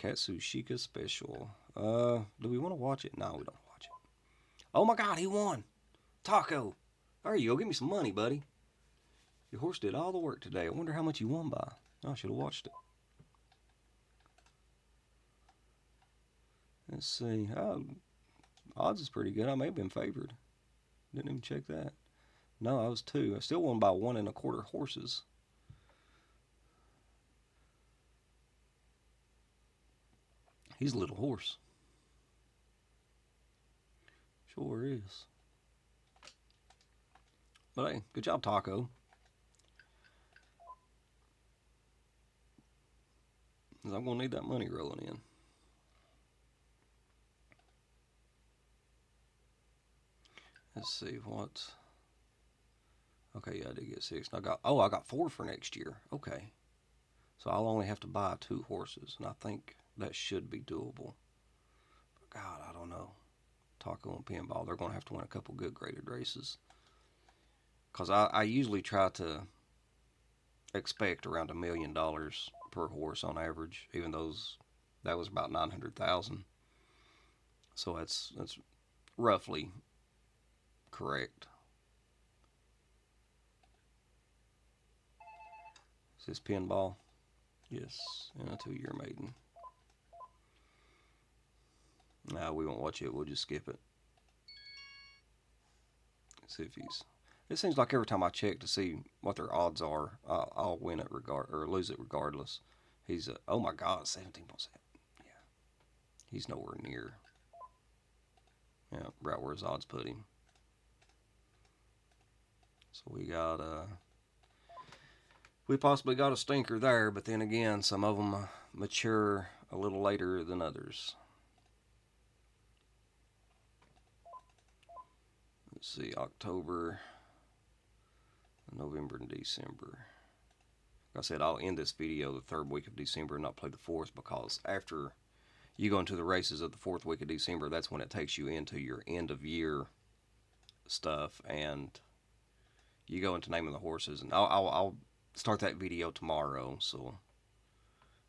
Katsushika Special. Do we want to watch it? No, we don't watch it. Oh my God, he won! Taco! There you go. Give me some money, buddy. Your horse did all the work today. I wonder how much you won by. I should have watched it. Let's see. Oh, odds is pretty good. I may have been favored. Didn't even check that. No, I was 2. I still won by 1 1/4 horses. He's a little horse. Sure is. But hey, good job, Taco. Because I'm going to need that money rolling in. Let's see what. Okay, yeah, I did get 6. And I got 4 for next year. Okay, so I'll only have to buy 2 horses, and I think that should be doable. But God, I don't know. Taco and Pinball, they're going to have to win a couple good graded races. Because I usually try to expect around $1 million per horse on average, even though that was about 900,000. So that's roughly correct. Is this Pinball? Yes, and a 2-year maiden. No, we won't watch it. We'll just skip it. See if he's. It seems like every time I check to see what their odds are, I'll win it or lose it regardless. He's oh my God, 17%. Yeah, he's nowhere near. Yeah, right where his odds put him. So we possibly got a stinker there, but then again, some of them mature a little later than others. Let's see, October, November, and December. Like I said, I'll end this video the 3rd week of December and not play the 4th, because after you go into the races of the 4th week of December, that's when it takes you into your end of year stuff, and you go into naming the horses. And I'll start that video tomorrow. So,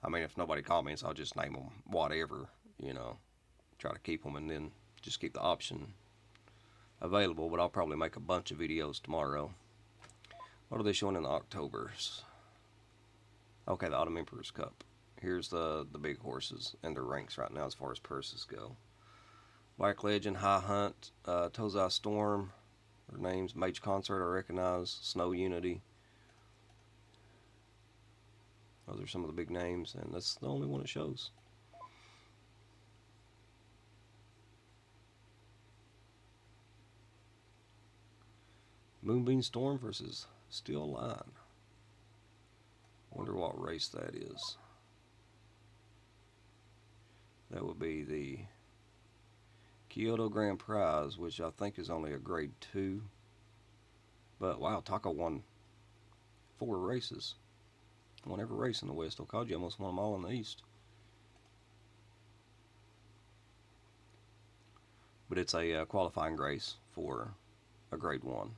I mean, if nobody comments, I'll just name them whatever, you know, try to keep them, and then just keep the option available. But I'll probably make a bunch of videos tomorrow. What are they showing in the Octobers? Okay, the Autumn Emperor's Cup. Here's the big horses and their ranks right now as far as purses go. Black Legend, High Hunt, Tozai Storm. Their names, Mage Concert, I recognize. Snow Unity. Those are some of the big names, and that's the only one it shows. Moonbeam Storm versus Steel Line. Wonder what race that is. That would be the Kyoto Grand Prize, which I think is only a grade 2. But wow, Taco won 4 races. Won every race in the West. Okaji almost won them all in the East. But it's a qualifying race for a grade 1.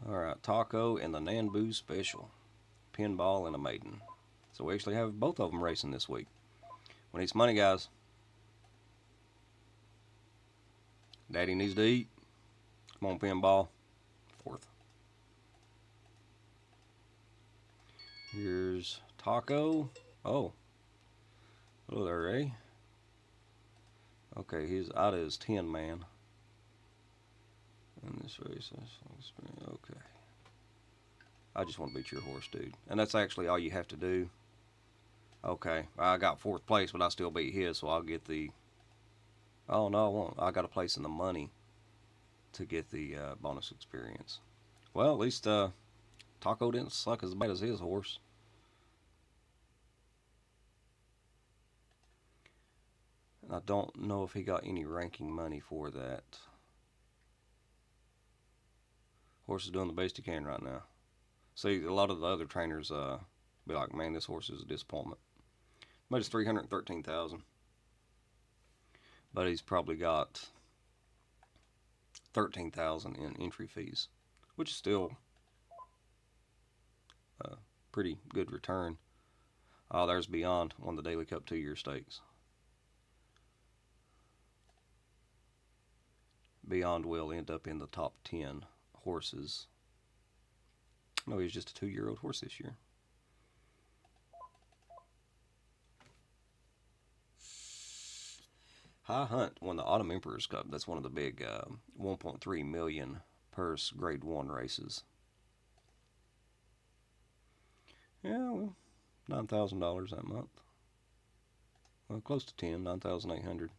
Alright, Taco and the Nanbu Special. Pinball and a Maiden. So we actually have both of them racing this week. We need some money, guys. Daddy needs to eat. Come on, Pinball. 4th. Here's Taco. Oh. Hello there, Ray. Okay, he's out of his 10 man. In this race, okay. I just want to beat your horse, dude. And that's actually all you have to do. Okay, I got 4th place, but I still beat his, so I'll get the... Oh, no, I won't. I got a place in the money to get the bonus experience. Well, at least Taco didn't suck as bad as his horse. I don't know if he got any ranking money for that. Horse is doing the best he can right now. See, a lot of the other trainers be like, man, this horse is a disappointment. But it's 313,000. But he's probably got 13,000 in entry fees, which is still a pretty good return. Oh, there's Beyond, won the Daily Cup 2-year stakes. Beyond will end up in the top 10 horses. No, he's just a 2-year-old horse this year. High Hunt won the Autumn Emperor's Cup. That's one of the big 1.3 million purse grade 1 races. Yeah, well, $9,000 that month. Well, close to 10, 9,800.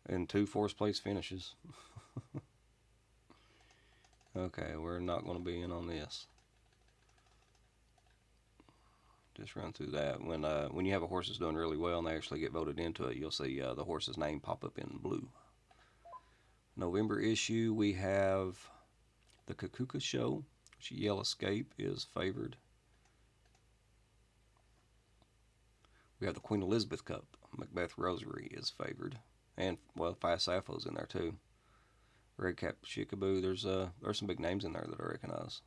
And 2 4th place finishes. Okay, we're not going to be in on this. Just run through that. When you have a horse that's doing really well and they actually get voted into it, you'll see the horse's name pop up in blue. November issue, we have the Kakuka Show, which Yell Escape is favored. We have the Queen Elizabeth Cup. Macbeth Rosary is favored. And, well, Fast Sappho's in there, too. Red Cap Shikaboo. There's some big names in there that I recognize.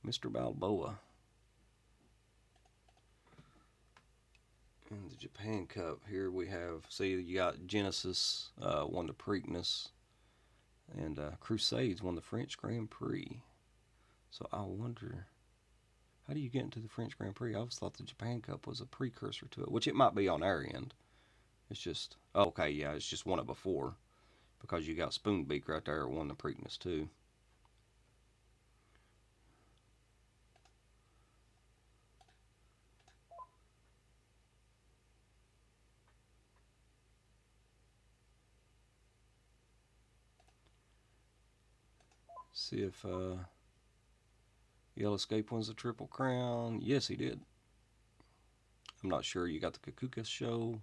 Mr. Balboa. In the Japan Cup, here we have, see, you got Genesis won the Preakness, and Crusades won the French Grand Prix. So I wonder, how do you get into the French Grand Prix? I always thought the Japan Cup was a precursor to it, which it might be on our end. It's just, oh, okay, yeah, it's just won it before, because you got Spoonbeak right there won the Preakness too. See if Yellow Escape wins the Triple Crown. Yes, he did. I'm not sure. You got the Kakuka Show,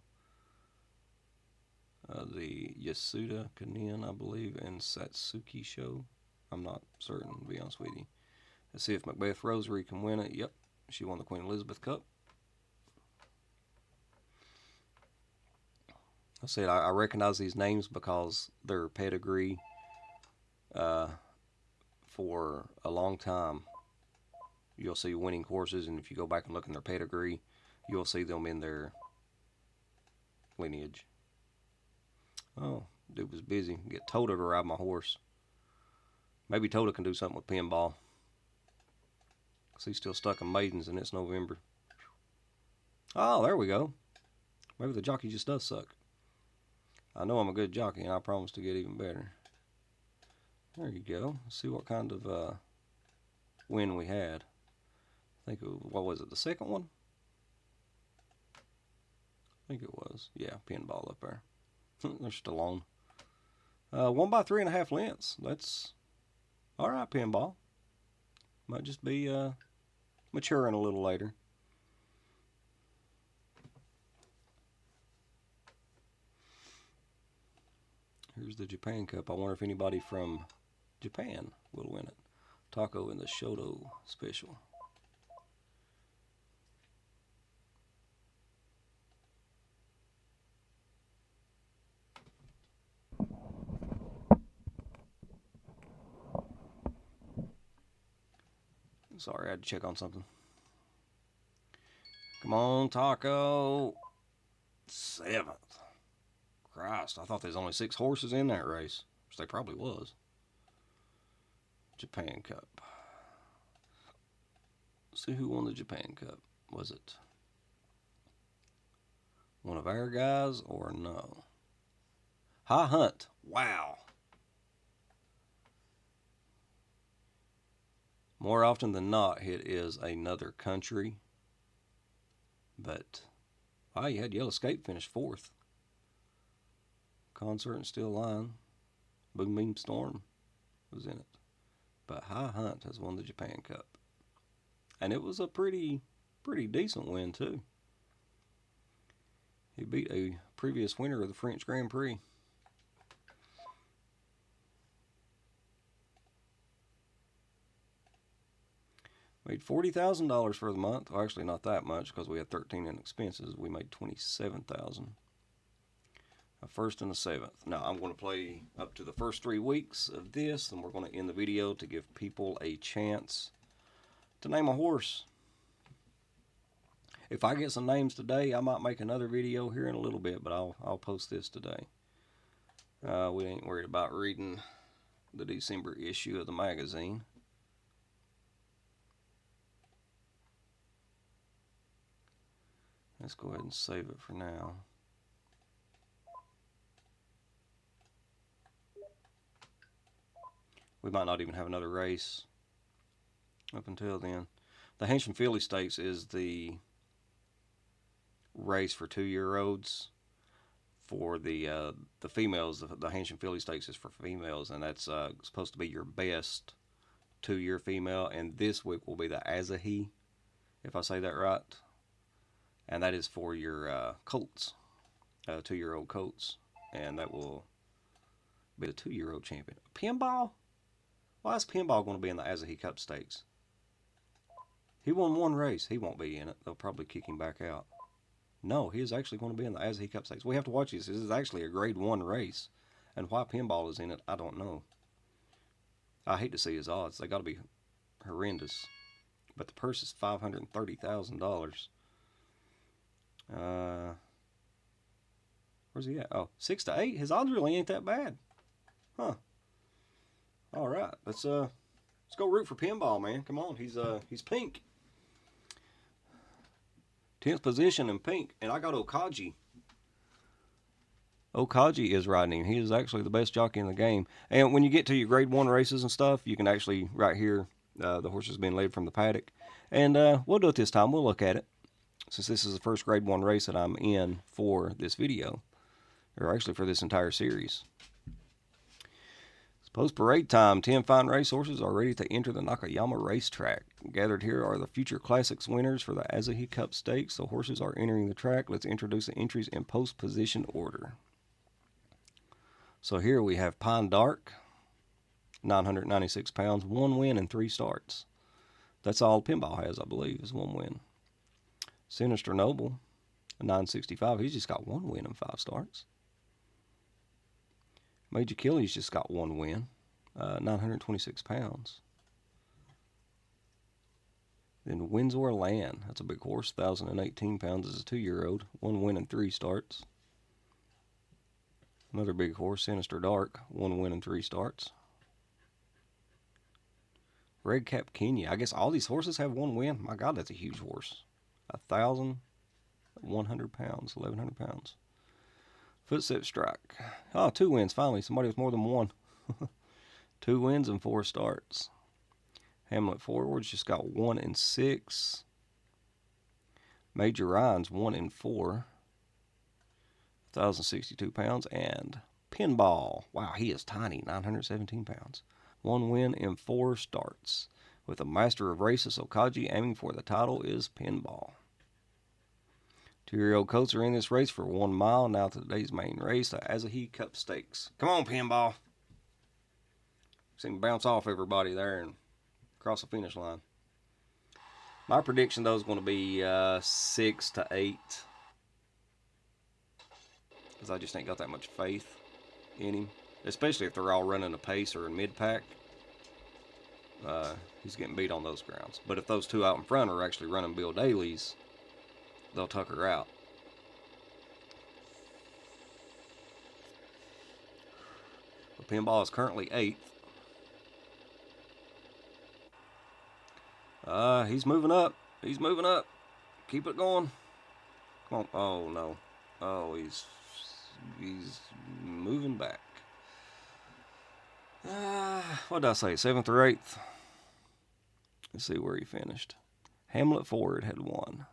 the Yasuda Kanin, I believe, and Satsuki Show. I'm not certain, to be honest with you. Let's see if Macbeth Rosary can win it. Yep, she won the Queen Elizabeth Cup. I said I recognize these names because their pedigree for a long time. You'll see winning horses, and if you go back and look in their pedigree, you'll see them in their lineage. Oh, dude was busy. Get Toda to ride my horse. Maybe Toda can do something with Pinball. Because he's still stuck in Maidens, and it's November. Oh, there we go. Maybe the jockey just does suck. I know I'm a good jockey, and I promise to get even better. There you go. Let's see what kind of win we had. I think, what was it, the second one? think it was. Yeah, pinball up there. They're still on. 1 by 3.5 lengths. That's all right, pinball. Might just be maturing a little later. Here's the Japan Cup. I wonder if anybody from Japan will win it. Taco in the Shoto special. Sorry, I had to check on something. Come on, Taco. 7th. Christ, I thought there's only 6 horses in that race, which they probably was. Japan Cup. Let's see who won the Japan Cup. Was it one of our guys or no? High Hunt. Wow. More often than not, it is another country. But, wow, you had Yellow Escape finish 4th. Concert and Still Line. Boom Beam Storm was in it. But High Hunt has won the Japan Cup. And it was a pretty decent win, too. He beat a previous winner of the French Grand Prix. Made $40,000 for the month. Well, actually, not that much because we had 13 in expenses. We made $27,000. A 1st and a 7th. Now, I'm going to play up to the first 3 weeks of this, and we're going to end the video to give people a chance to name a horse. If I get some names today, I might make another video here in a little bit, but I'll post this today. We ain't worried about reading the December issue of the magazine. Let's go ahead and save it for now. We might not even have another race up until then. The Hampshire Filly Stakes is the race for 2-year-olds. For the females, the Hampshire Filly Stakes is for females, and that's supposed to be your best 2-year female. And this week will be the Azahi, if I say that right. And that is for your colts, 2-year-old colts. And that will be the 2-year-old champion. Pinball? Why is Pinball going to be in the Azahi Cup Stakes? He won 1 race. He won't be in it. They'll probably kick him back out. No, he is actually going to be in the Azahi Cup Stakes. We have to watch this. This is actually a Grade 1 race. And why Pinball is in it, I don't know. I hate to see his odds. They got to be horrendous. But the purse is $530,000. Where's he at? Oh, 6 to 8. His odds really ain't that bad. Huh. All right. Let's go root for Pinball, man. Come on. He's pink. 10th position in pink. And I got Okaji. Okaji is riding him. He is actually the best jockey in the game. And when you get to your Grade 1 races and stuff, you can actually, right here, the horse is being led from the paddock. And we'll do it this time. We'll look at it. Since this is the first Grade 1 race that I'm in for this video. Or actually for this entire series. It's post-parade time. 10 fine racehorses are ready to enter the Nakayama racetrack. Gathered here are the future classics winners for the Azahi Cup Stakes. The horses are entering the track. Let's introduce the entries in post-position order. So here we have Pine Dark, 996 pounds, 1 win and 3 starts. That's all Pinball has, I believe, is 1 win. Sinister Noble, 965. He's just got 1 win and 5 starts. Major Achilles just got 1 win, 926 pounds. Then Windsor Land, that's a big horse, 1,018 pounds, is a 2-year-old, 1 win and 3 starts. Another big horse, Sinister Dark, 1 win and 3 starts. Red Cap Kenya, I guess all these horses have 1 win. My God, that's a huge horse. 1,100 pounds, 1,100 pounds. Footstep Strike. Oh, 2 wins, finally. Somebody with more than 1. 2 wins and 4 starts. Hamlet Forwards just got 1 and 6. Major Ryan's 1 and 4. 1,062 pounds. And Pinball. Wow, he is tiny, 917 pounds. 1 win in 4 starts. With a master of races, Okaji aiming for the title is Pinball. 2-year-old colts are in this race for 1 mile. Now to today's main race, the Asahi Cup Stakes. Come on, Pinball. See him bounce off everybody there and cross the finish line. My prediction, though, is going to be 6 to 8. Because I just ain't got that much faith in him. Especially if they're all running a pace or in mid-pack. He's getting beat on those grounds. But if those two out in front are actually running Bill Dailies, they'll tuck her out. The Pinball is currently 8th. He's moving up. He's moving up. Keep it going. Come on. Oh, no. Oh, he's moving back. What did I say? 7th or 8th? Let's see where he finished. Hamlet Ford had won.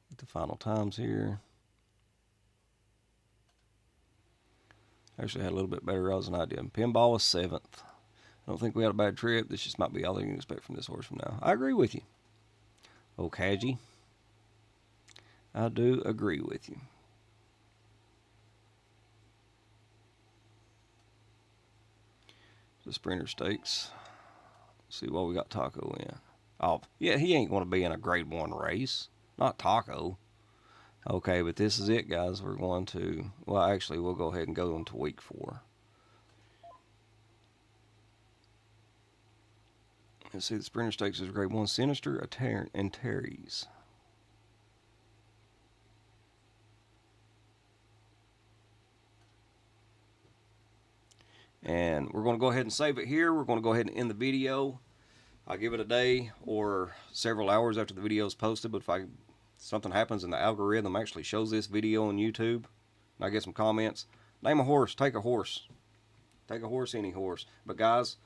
Get the final times here. Actually had a little bit better odds than I did. Pinball was 7th. I don't think we had a bad trip. This just might be all they can expect from this horse from now. I agree with you. Okaji. I do agree with you. The Sprinter Stakes. Let's see what we got Taco in. Oh, yeah, he ain't going to be in a grade 1 race. Not Taco. Okay, but this is it, guys. We're going to... Well, actually, we'll go ahead and go into week 4. Let's see, the Sprinter Stakes is grade 1. Sinister, and Terry's. And we're going to go ahead and save it here. We're going to go ahead and end the video. I'll give it a day or several hours after the video is posted. But if something happens and the algorithm actually shows this video on YouTube, and I get some comments, name a horse, take a horse. Take a horse, any horse. But guys,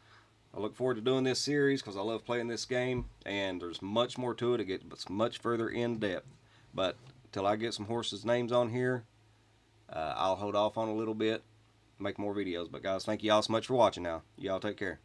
I look forward to doing this series because I love playing this game. And there's much more to it. It gets much further in depth. But until I get some horses' names on here, I'll hold off on a little bit. Make more videos. But guys, thank you all so much for watching now. Y'all take care.